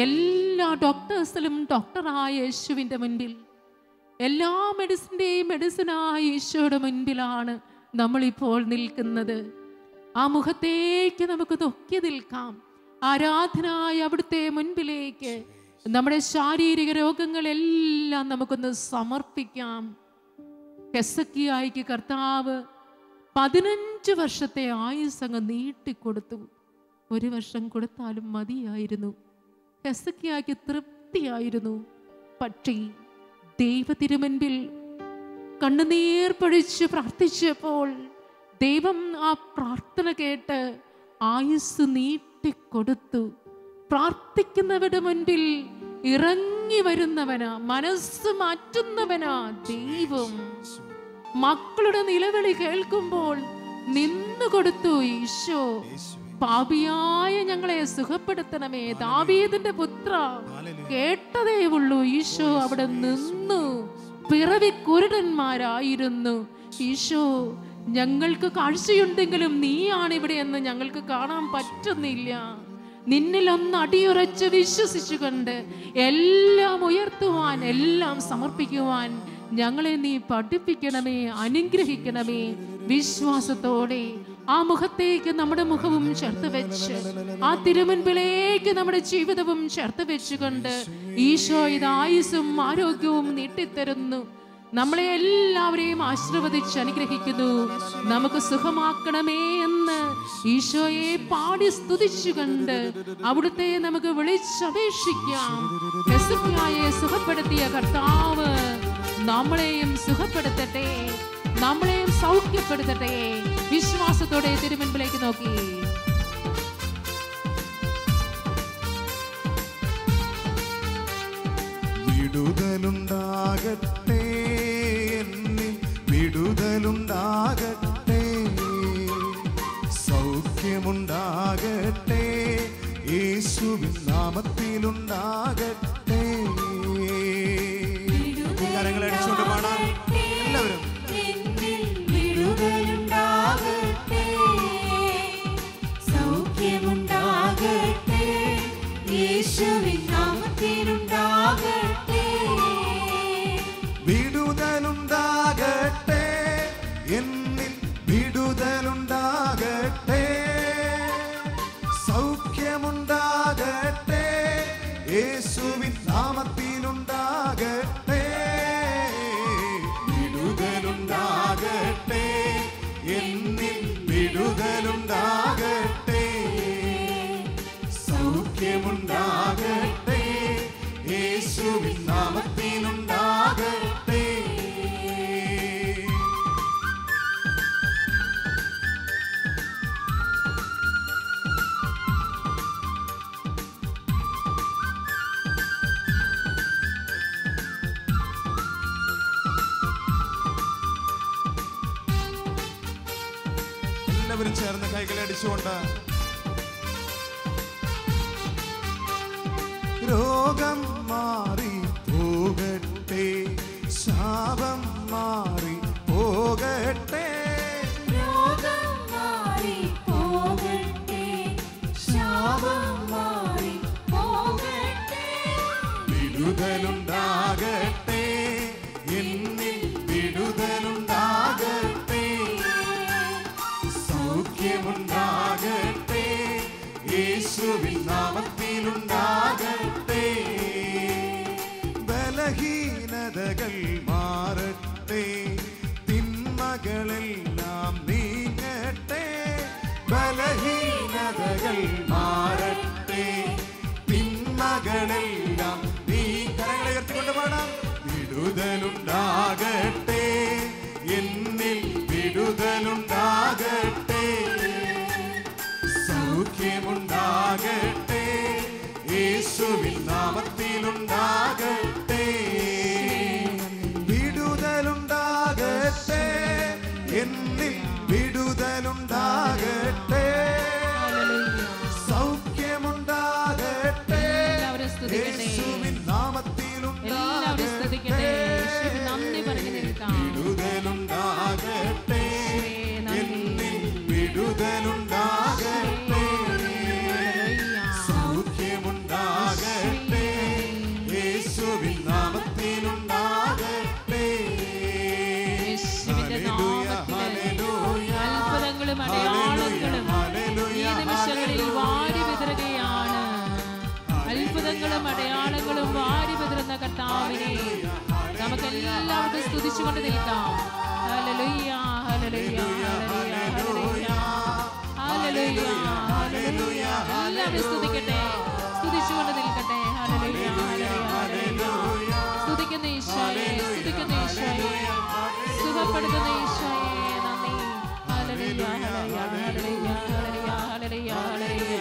എല്ലാ ഡോക്ടേഴ്സിലും ഡോക്ടറായ യേശുവിൻ്റെ മുൻപിൽ, എല്ലാ മെഡിസിൻ്റെയും മെഡിസിനായ ഈശോയുടെ മുൻപിലാണ് നമ്മളിപ്പോൾ നിൽക്കുന്നത്. ആ മുഖത്തേക്ക് നമുക്ക് നോക്കി നിൽക്കാം. ആരാധനായ അവിടുത്തെ മുൻപിലേക്ക് നമ്മുടെ ശാരീരിക രോഗങ്ങളെല്ലാം നമുക്കൊന്ന് സമർപ്പിക്കാം. ഹെസക്കിയായിക്ക് കർത്താവ് 15 വർഷത്തെ ആയുസ് അങ്ങ് നീട്ടിക്കൊടുത്തു. 1 വർഷം കൊടുത്താലും മതിയായിരുന്നു. ഹെസക്കിയായിക്ക് തൃപ്തിയായിരുന്നു. പക്ഷേ ദൈവത്തിരുമുൻപിൽ കണ്ണുനീർ പൊഴിച്ച് പ്രാർത്ഥിച്ചപ്പോൾ ദൈവം ആ പ്രാർത്ഥന കേട്ട് ആയുസ് നീട്ടിക്കൊടുത്തു. പ്രാർത്ഥിക്കുന്നവരുടെ മുൻപിൽ ഇറങ്ങി വരുന്നവനാ, മനസ്സ് മാറ്റുന്നവനാ ദൈവം. മക്കളുടെ നിലവിളി കേൾക്കുമ്പോൾ നിന്നുകൊടുത്തു ഈശോ. പാപിയായ ഞങ്ങളെ സുഖപ്പെടുത്തണമേ, ദാവീദിന്റെ പുത്ര, കേട്ടതേ ഉള്ളൂ. ഈശോ അവിടെ നിന്നു. പിറവി കുരുടന്മാരായിരുന്നു. ഈശോ, ഞങ്ങൾക്ക് കാഴ്ചയുണ്ടെങ്കിലും നീയാണ് ഇവിടെ എന്ന് ഞങ്ങൾക്ക് കാണാൻ പറ്റുന്നില്ല. നിന്നിൽ ഒന്ന് അടിയുറച്ച് വിശ്വസിച്ചുകൊണ്ട് എല്ലാം ഉയർത്തുവാൻ, എല്ലാം സമർപ്പിക്കുവാൻ ഞങ്ങളെ നീ പഠിപ്പിക്കണമേ, അനുഗ്രഹിക്കണമേ. വിശ്വാസത്തോടെ ആ മുഖത്തേക്ക് നമ്മുടെ മുഖവും ചേർത്ത് വെച്ച്, ആ തിരുമുൻപിലേക്ക് നമ്മുടെ ജീവിതവും ചേർത്ത് വെച്ചുകൊണ്ട് ഈശോ ഇത് ആയുസ്സും ആരോഗ്യവും നീട്ടിത്തരുന്നു. നമ്മളെ എല്ലാവരെയും ആശീർവദിച്ച് അനുഗ്രഹിക്കുന്നു. നമുക്ക് സുഖമാക്കണമേ എന്ന് ഈശോയെ പാടി സ്തുതിച്ചുകൊണ്ട് അവിടുത്തെ നമുക്ക് വിളിച്ചപേക്ഷിക്കാം. ഹെസക്കിയായെ സുഖപ്പെടുത്തിയ കർത്താവ് നമ്മളെയും സുഖപ്പെടുത്തട്ടെ, നമ്മളെയും സൗഖ്യപ്പെടുത്തട്ടെ. വിശ്വാസത്തോടെ തിരുമുൻപിലേക്ക് നോക്കി വിടുതലുണ്ടാകട്ടെ, വിടുതലുണ്ടാകട്ടെ, സൗഖ്യം സൗഖ്യമുണ്ടാകട്ടെ, യേശുവിൻ നാമത്തിലുണ്ടാകട്ടെ. കരങ്ങളെ അടിച്ചുകൊണ്ട് പാടാം എല്ലാവരും. വിടുതലുണ്ടാകട്ടെ, സൗഖ്യമുണ്ടാകട്ടെ, യേശുവിൻ നാമത്തിലുണ്ടാകട്ടെ. വിടുതലുണ്ടാകട്ടെ, എന്നിൽ വിടുതലുണ്ടാകട്ടെ, സൗഖ്യമുണ്ടാകട്ടെ, യേശുവിൻ നാമത്തിലുണ്ടാകട്ടെ. വിടുതലുണ്ടാകട്ടെ, എന്നിൽ വിടുതലുണ്ടാകട്ടെ, സൗഖ്യമുണ്ടാകട്ടെ, യേശുവിൻ നാമത്തിലുണ്ടാകട്ടെ. എല്ലാവരും ചേർന്ന് കൈകളടിച്ചുകൊണ്ട് രോഗം മാറി പോകട്ടെ, ശാപം മാറി പോകട്ടെ, രോഗം മാറി പോകട്ടെ, ശാപം മാറി പോകട്ടെ. വിടുതലുണ്ടാകട്ടെ, എന്നിൽ വിടുതലുണ്ടാകട്ടെ, സൗഖ്യമുണ്ടാകട്ടെ, യേശുവിൻ നാമത്തിലുണ്ടാകട്ടെ. ബലഹീനതകൾ മാറട്ടെ, തിന്മകളെല്ലാം നീങ്ങട്ടെ. ബലഹീനതകൾ മാറട്ടെ, തിന്മകളെല്ലാം കരങ്ങളെ ഉയർത്തിക്കൊണ്ട് പാടാം. വിടുതലുണ്ടാകട്ടെ, എന്നിൽ വിടുതലുണ്ടാകട്ടെ, സൗഖ്യമുണ്ടാകട്ടെ, യേശുവിൻ നാമത്തിലുണ്ടാകട്ടെ. വിടുതലുണ്ടാകട്ടെ, എന്നിൽ വിടുതലുണ്ടാകട്ടെ, സൗഖ്യമുണ്ടാകട്ടെ, യേശുവിൻ നാമത്തിലുണ്ടാകട്ടെ. വിടുതലുണ്ടാകട്ടെ, എന്നിൽ വിടുതലുണ്ടാകട്ടെ, സൗഖ്യമുണ്ടാകട്ടെ, യേശുവിൻ നാമത്തിലുണ്ടാകട്ടെ. അത്ഭുതങ്ങളും അടയാളങ്ങളും ഈ നിമിഷങ്ങളിൽ വാരി വിതറുകയാണ്. അത്ഭുതങ്ങളും അടയാളങ്ങളും വാരി വിതറുന്ന കർത്താവിനെ നമുക്ക് എല്ലാവർക്കും സ്തുതിച്ചുകൊണ്ട് നിൽക്കാം. ഹല്ലേലൂയ, ഹല്ലേലൂയ, ഹല്ലേലൂയ, ഹല്ലേലൂയ, ഹല്ലേലൂയ. എല്ലാവരും സ്തുതിക്കട്ടെ, സ്തുതിച്ചുകൊണ്ട് നിൽക്കട്ടെ. ഹല്ലേലൂയ, ഹല്ലേലൂയ. സ്തുതിക്കുന്ന ഈശോയെ, സ്തുതിക്കുന്ന ഈശോയെ, സുഖപ്പെടുത്തുന്ന ഈശോയെ നന്ദി. ഹല്ലേലൂയ, ഹല്ലേലൂയ, ഹല്ലേലൂയ, ഹല്ലേലൂയ, ഹല്ലേലൂയ.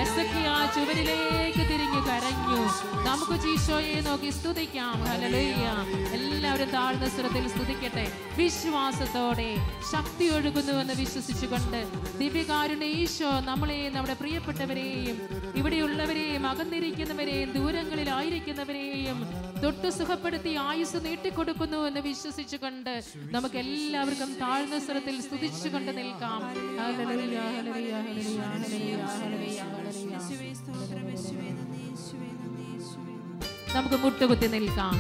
എസക്കിയ ചുവരിലേക്ക് തിരിഞ്ഞു കരഞ്ഞു. നമുക്ക് ഈശോയെ നോക്കി സ്തുതിക്കാം. ഹല്ലേലൂയ. എല്ലാവരും താഴ്ന്ന സ്വരത്തിൽ സ്തുതിക്കട്ടെ. വിശ്വാസത്തോടെ ശക്തി ഒഴുകുന്നുവെന്ന് വിശ്വസിച്ചുകൊണ്ട് ദിവ്യകാരുണ്യ ഈശോ നമ്മളെയും നമ്മുടെ പ്രിയപ്പെട്ടവരെയും ഇവിടെയുള്ളവരെയും അകന്നിരിക്കുന്നവരെയും ദൂരങ്ങളിലായിരിക്കുന്നവരെയും തൊട്ട് സുഖപ്പെടുത്തി ആയുസ് നീട്ടിക്കൊടുക്കുന്നു എന്ന് വിശ്വസിച്ചുകൊണ്ട് നമുക്ക് എല്ലാവർക്കും താഴ്ന്ന സ്വരത്തിൽ സ്തുതിച്ചുകൊണ്ട് നിൽക്കാം. ഹല്ലേലൂയ, ഹല്ലേലൂയ, ഹല്ലേലൂയ, ഹല്ലേലൂയ, ഹല്ലേലൂയ, ഹല്ലേലൂയ. നമുക്ക് മുട്ടുകുത്തി നിൽക്കാം.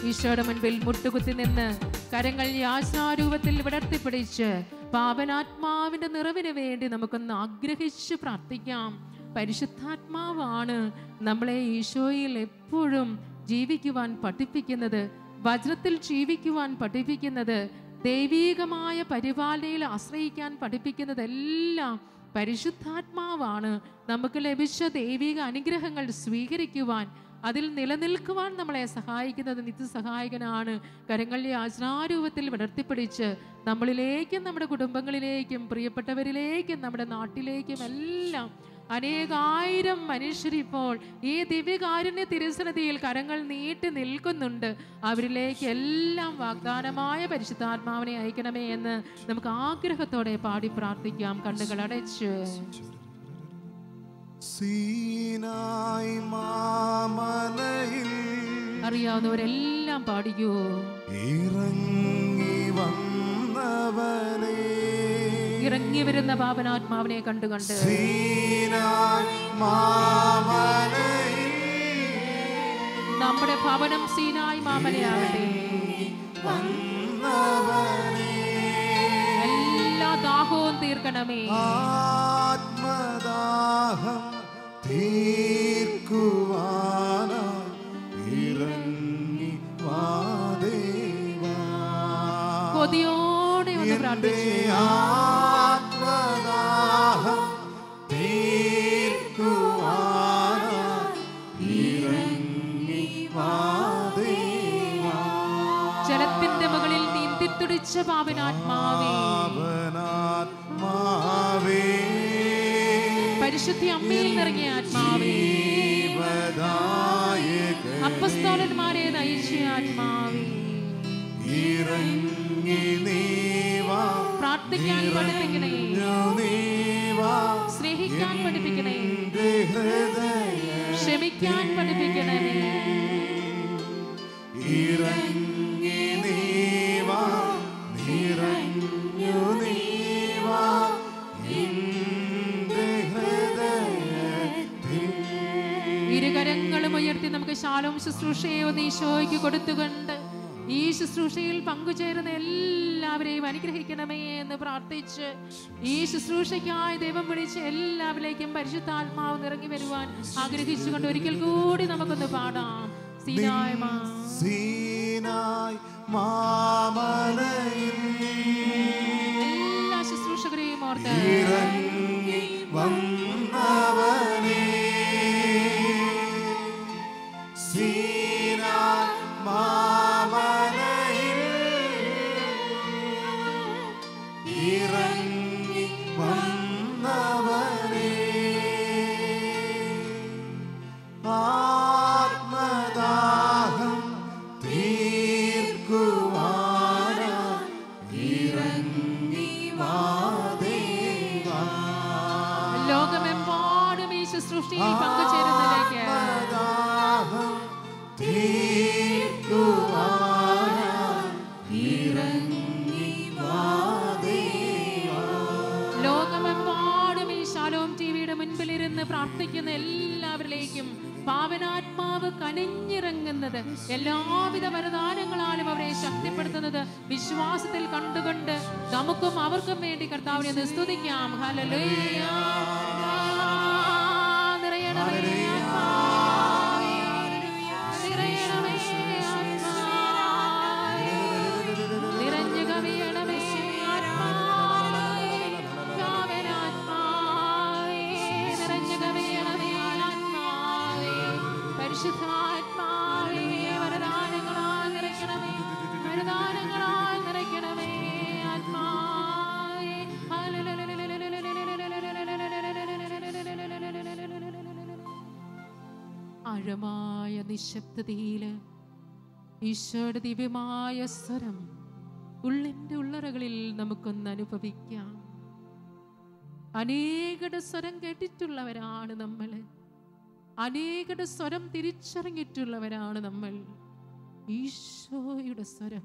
ഈശോയുടെ മുൻപിൽ മുട്ടുകുത്തി നിന്ന് കരങ്ങൾ യാചനാരൂപത്തിൽ വിടർത്തിപ്പിടിച്ച് പാപനാത്മാവിന്റെ നിറവിന് വേണ്ടി നമുക്കൊന്ന് ആഗ്രഹിച്ച് പ്രാർത്ഥിക്കാം. പരിശുദ്ധാത്മാവാണ് നമ്മളെ ഈശോയിൽ എപ്പോഴും ജീവിക്കുവാൻ പഠിപ്പിക്കുന്നത്, വചനത്തിൽ ജീവിക്കുവാൻ പഠിപ്പിക്കുന്നത്, ദൈവീകമായ പരിപാലനയിൽ ആശ്രയിക്കാൻ പഠിപ്പിക്കുന്നതെല്ലാം പരിശുദ്ധാത്മാവാണ്. നമുക്ക് ലഭിച്ച ദൈവിക അനുഗ്രഹങ്ങൾ സ്വീകരിക്കുവാൻ, അതിൽ നിലനിൽക്കുവാൻ നമ്മളെ സഹായിക്കുന്നത് നിത്യസഹായകനാണ്. കരങ്ങൾ യാചനാരൂപത്തിൽ വിടർത്തിപ്പിടിച്ച് നമ്മളിലേക്കും നമ്മുടെ കുടുംബങ്ങളിലേക്കും പ്രിയപ്പെട്ടവരിലേക്കും നമ്മുടെ നാട്ടിലേക്കും എല്ലാം അനേകായിരം മനുഷ്യരിപ്പോൾ ഈ ദിവ്യകാരുണ്യ തിരുസന്നിധിയിൽ കരങ്ങൾ നീട്ടി നിൽക്കുന്നുണ്ട്. അവരിലേക്ക് എല്ലാം വാഗ്ദാനമായ പരിശുദ്ധാത്മാവിനെ അയക്കണമേ എന്ന് നമുക്ക് ആഗ്രഹത്തോടെ പാടി പ്രാർത്ഥിക്കാം. കണ്ണുകൾ അടച്ച്. സീനായി മാമലയിൽ അറിയാവുന്നവരെല്ലാം പാടിക്കൂ. ഇറങ്ങി വന്നവനെ, ഇറങ്ങി വരുന്ന പാവനാത്മാവിനെ കണ്ടുകണ്ട് സീനായി മാമലയിൽ നമ്മുടെ ഭവനം സീനായി മാമലയാകട്ടെ. എല്ലാ ദാഹവും തീർക്കണമേ. ആത്മദാഹം തീർക്കുവാനാ ഇറങ്ങി വാ ദേവാ. കൊതിയോടെ ഒന്ന് പ്രാർത്ഥിച്ചു. ആത്മദാഹം തീർക്കുവാനാ ഇറങ്ങി വാ ദേവാ. ജലത്തിന്റെ മുകളിൽ നീന്തിത്തുടിച്ച പാവനാത്മാവേ, പരിശുദ്ധി അമ്മയിൽ നിറങ്ങിയ ആത്മാവേ, അപ്പസ്തോലന്മാരെ നയിച്ച ആത്മാവേ, പ്രാർത്ഥിക്കാൻ പഠിപ്പിക്കണേ, സ്നേഹിക്കാൻ പഠിപ്പിക്കണേ, ക്ഷമിക്കാൻ പഠിപ്പിക്കണേ. ഇറങ്ങി നീവാ, നിറഞ്ഞു നീവാ എന്റെ ഹൃദയത്തിൽ. ഇരുകരങ്ങളും ഉയർത്തി നമുക്ക് ശാലോം ശുശ്രൂഷയെ ഒന്ന് ഈശോയ്ക്ക് കൊടുത്തുകൊണ്ട് ഈ ശുശ്രൂഷയിൽ പങ്കുചേരുന്ന എല്ലാവരെയും അനുഗ്രഹിക്കണമേ എന്ന് പ്രാർത്ഥിച്ച് ഈ ശുശ്രൂഷയ്ക്കായി ദൈവം വിളിച്ച് എല്ലാവരിലേക്കും പരിശുദ്ധാത്മാവ് നിറങ്ങി വരുവാൻ ആഗ്രഹിച്ചുകൊണ്ട് ഒരിക്കൽ കൂടി നമുക്കൊന്ന് പാടാം. സീനായി മാമലയിൽ എല്ലാ ശുശ്രൂഷകരെയും ഓർത്ത് ഇറങ്ങി വന്നവനേ, സീനായി മാമലയിൽ ഇറങ്ങി വന്നവനേ, ആത്മദാഹം തീർക്കുവാനാ ഇറങ്ങി വാ ദേവാ. ലോകമെമ്പാടും ഈ ശുശ്രൂഷയിൽ പങ്കുചേരുന്നതിലേക്ക് ആത്മദാഹം തീർക്കുവാനാ ഇറങ്ങി വാ ദേവാ. ലോകമെമ്പാടും ഈ ശാലോം ടിവിയുടെ മുൻപിലിരുന്ന് പ്രാർത്ഥിക്കുന്ന എല്ലാവരിലേക്കും പാവനാത്മാവ് കനിഞ്ഞിറങ്ങുന്നത്, എല്ലാവിധ വരദാനങ്ങളാലും അവരെ ശക്തിപ്പെടുത്തുന്നത് വിശ്വാസത്തിൽ കണ്ടുകൊണ്ട് നമുക്കും അവർക്കും വേണ്ടി കർത്താവിനെ ഒന്ന് സ്തുതിക്കാം. ഹല്ലേലൂയ. നിറയണമേ ആത്മാവേ, നിറയണമേ ആത്മാവേ, നിറഞ്ഞു കവിയണമേ ആത്മാവേ, പാവനാത്മാവേ, നിറഞ്ഞു കവിയണമേ ആത്മാവേ, പരിശുദ്ധാത്മാവേ, വരദാനങ്ങളാൽ നിറയ്ക്കണമേ, വരദാനങ്ങളാൽ നിറയ്ക്കണമേ ആത്മാവേ. ആഴമായ നിശബ്ദതയില് ഈശോയുടെ ദിവ്യമായ സ്വരം ഉള്ളിൻ്റെ ഉള്ളറകളിൽ നമുക്കൊന്ന് അനുഭവിക്കാം. അനേകരുടെ സ്വരം കേട്ടിട്ടുള്ളവരാണ് നമ്മൾ, അനേകരുടെ സ്വരം തിരിച്ചറിഞ്ഞിട്ടുള്ളവരാണ് നമ്മൾ. ഈശോയുടെ സ്വരം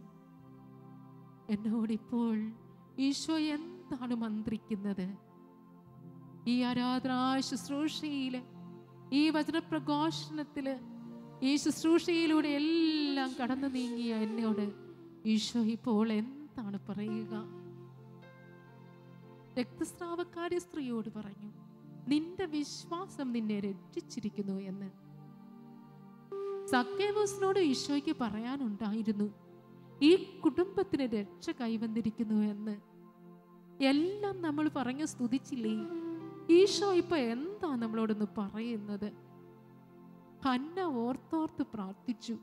എന്നോടിപ്പോൾ ഈശോ എന്താണ് മന്ത്രിക്കുന്നത്? ഈ ആരാധനാ ശുശ്രൂഷയില്, ഈ വചനപ്രഘോഷണത്തില്, ഈ ശുശ്രൂഷയിലൂടെ എല്ലാം കടന്നു നീങ്ങിയ എന്നോട് ഈശോ ഇപ്പോൾ എന്താണ് പറയുക? രക്തസ്രാവക്കാരി സ്ത്രീയോട് പറഞ്ഞു, നിന്റെ വിശ്വാസം നിന്നെ രക്ഷിച്ചിരിക്കുന്നു എന്ന്. സക്കേവൂസിനോട് ഈശോയ്ക്ക് പറയാനുണ്ടായിരുന്നു, ഈ കുടുംബത്തിന് രക്ഷ കൈവന്നിരിക്കുന്നു എന്ന്. എല്ലാം നമ്മൾ പറഞ്ഞു സ്തുതിച്ചില്ലേ? ഈശോ ഇപ്പൊ എന്താ നമ്മളോടൊന്ന് പറയുന്നത്? ഹന്ന ഓർത്തോർത്ത് പ്രാർത്ഥിച്ചു,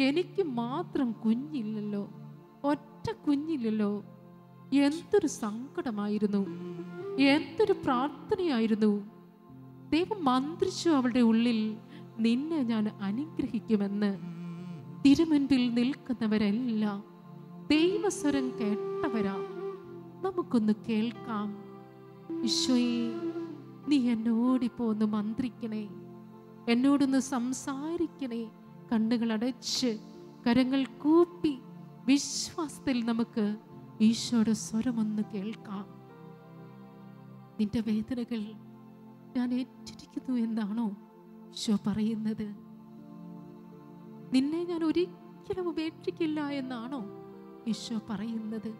എനിക്ക് മാത്രം കുഞ്ഞില്ലല്ലോ, ഒറ്റ കുഞ്ഞില്ലല്ലോ. എന്തൊരു സങ്കടമായിരുന്നു, എന്തൊരു പ്രാർത്ഥനയായിരുന്നു. ദൈവം മന്ത്രിച്ചു അവളുടെ ഉള്ളിൽ, നിന്നെ ഞാൻ അനുഗ്രഹിക്കുമെന്ന്. തിരുമുൻപിൽ നിൽക്കുന്നവരെല്ലാം ദൈവസ്വരം കേട്ടവരാ. നമുക്കൊന്ന് കേൾക്കാം. ഈശോയെ, നീ എന്നോടിപ്പോ ഒന്ന് മന്ത്രിക്കണേ, എന്നോടൊന്ന് സംസാരിക്കണേ. കണ്ണുകൾ അടച്ച് കരങ്ങൾ കൂപ്പി വിശ്വാസത്തിൽ നമുക്ക് ഈശോയുടെ സ്വരമൊന്ന് കേൾക്കാം. നിന്റെ വേദനകൾ ഞാൻ ഏറ്റിരിക്കുന്നു എന്നാണോ ഈശോ പറയുന്നത്? നിന്നെ ഞാൻ ഒരിക്കലും ഉപേക്ഷിക്കില്ല എന്നാണോ ഈശോ പറയുന്നത്?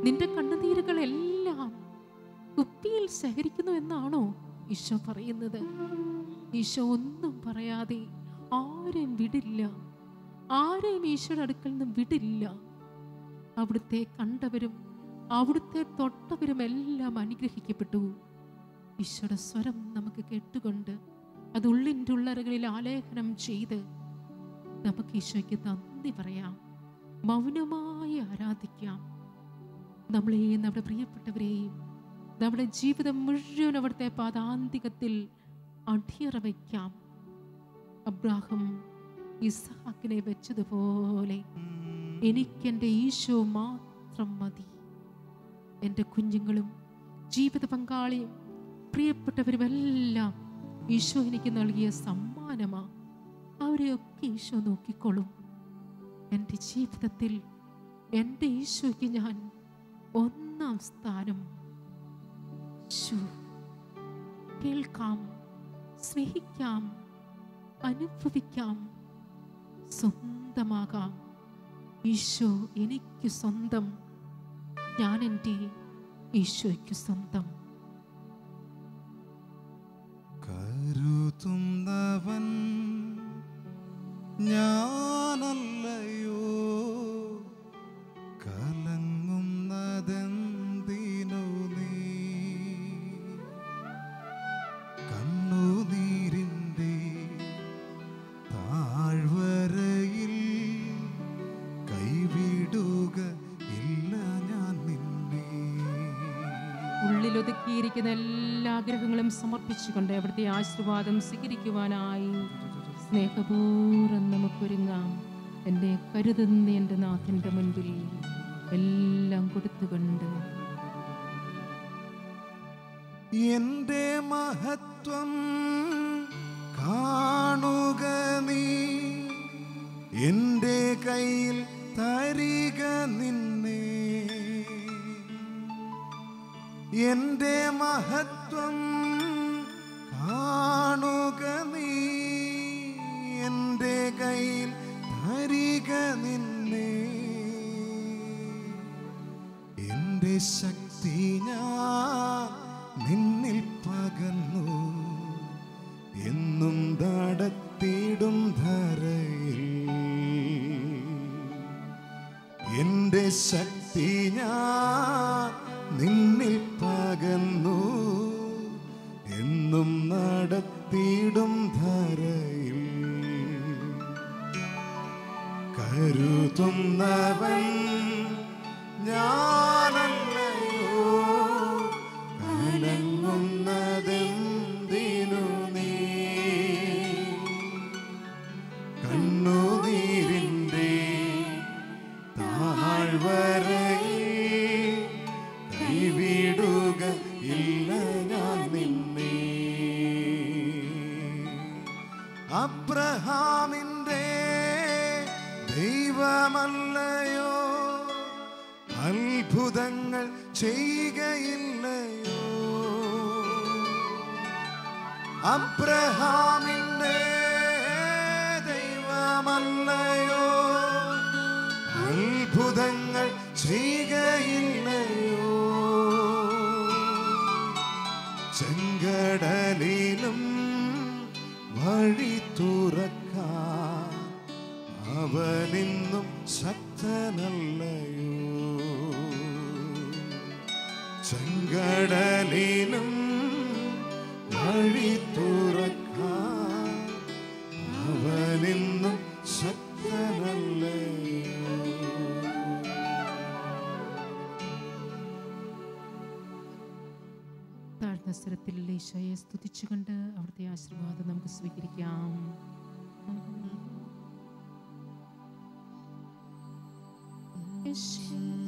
നിന്റെ കണ്ണുനീരുകളെല്ലാം കുപ്പിയിൽ ശേഖരിക്കുന്നു എന്നാണോ ഈശോ പറയുന്നത്? ഈശോ ഒന്നും പറയാതെ ആരെയും വിടില്ല, ആരെയും ഈശോയുടെ അടുക്കൽ നിന്നും വിടില്ല. അവിടുത്തെ കണ്ടവരും അവിടുത്തെ തൊട്ടവരും എല്ലാം അനുഗ്രഹിക്കപ്പെട്ടു. ഈശോയുടെ സ്വരം നമുക്ക് കേട്ടുകൊണ്ട് അത് ഉള്ളിൻ്റെ ഉള്ളറകളിൽ ആലേഖനം ചെയ്ത് നമുക്ക് ഈശോയ്ക്ക് നന്ദി പറയാം, മൗനമായി ആരാധിക്കാം. നമ്മളെയും നമ്മുടെ പ്രിയപ്പെട്ടവരെയും നമ്മുടെ ജീവിതം മുഴുവൻ അവിടുത്തെ പാദാന്തികത്തിൽ അടിയറ വയ്ക്കാം. അബ്രാഹം ഇസ്ഹാക്കിനെ വെച്ചതുപോലെ എനിക്കെൻ്റെ ഈശോ മാത്രം മതി. എൻ്റെ കുഞ്ഞുങ്ങളും ജീവിത പങ്കാളിയും പ്രിയപ്പെട്ടവരുമെല്ലാം ഈശോ എനിക്ക് നൽകിയ സമ്മാനമാ. അവരെയൊക്കെ ഈശോ നോക്കിക്കൊള്ളും. എൻ്റെ ജീവിതത്തിൽ എൻ്റെ ഈശോയ്ക്ക് ഞാൻ ഒന്നാം സ്ഥാനം. കേൾക്കാം, സ്നേഹിക്കാം, അനുഭവിക്കാം, സ്വന്തമാകാം. ഈശോ എനിക്ക് സ്വന്തം, ഞാൻ എൻ്റെ ഈശോയ്ക്ക് സ്വന്തം. കരുതുന്നവൻ ഞാനല്ലയോ, കലങ്ങുന്നതെന്തിനു നീ? കണ്ണുനീരിൻ്റെ താഴ്വരയിൽ കൈവിടുക ഇല്ല ഞാൻ നിന്നെ. ഉള്ളിലൊതുക്കിയിരിക്കുന്ന എല്ലാ ആഗ്രഹങ്ങളും സമർപ്പിച്ചുകൊണ്ട് അവിടുത്തെ ആശീർവാദം സ്വീകരിക്കുവാനായി സ്നേഹപൂർവ്വം നമുക്കൊരുങ്ങാം. എന്നെ കരുതുന്ന എൻ്റെ നാഥൻ്റെ മുൻപിൽ എല്ലാം കൊടുത്തുകൊണ്ട്. എന്റെ മഹത്വം കാണുക നീ, എന്റെ കയ്യിൽ തരിക നിന്നെ. എന്റെ മഹത്വം കാണുക നീ, എന്റെ കയ്യിൽ തരിക നിന്നെ. എന്റെ ശക്തി ഞാൻ നിന്നിൽ പകർന്നു, എന്നും നടത്തിയിടും ധരയിൽ. എന്റെ ശക്തി ഞാൻ നിന്നിൽ പകർന്നു, എന്നും നടത്തിയിടും ധരയിൽ. കരുതുന്നവൻ ഞാനല്ലയോ, കലങ്ങുന്നതെന്തിനു നീ? കണ്ണുനീരിൻ്റെ താഴ്വരയിൽ കൈവിടുക ഇല്ല ഞാൻ നിന്നെ. അബ്രഹാമിൻ്റെ ദൈവമല്ലയോ, അത്ഭുതങ്ങൾ ചെയ്യുകയില്ലയോ? അബ്രഹാമിൻ്റെ ദൈവമല്ലയോ, അത്ഭുതങ്ങൾ ചെയ്യുകയില്ലയോ? ചെങ്കടലിലും വഴി തുറക്കാൻ അവനിന്നും ശക്തനല്ലയോ? ചെങ്കടലിലും വഴി തുറക്കാൻ അവനിന്നും ശക്തനല്ലയോ? താഴ്ന്ന സ്വരത്തിൽ ഈശോയെ സ്തുതിച്ചുകൊണ്ട് അവിടുത്തെ ആശീർവാദം നമുക്ക് സ്വീകരിക്കാം. യേശുവേ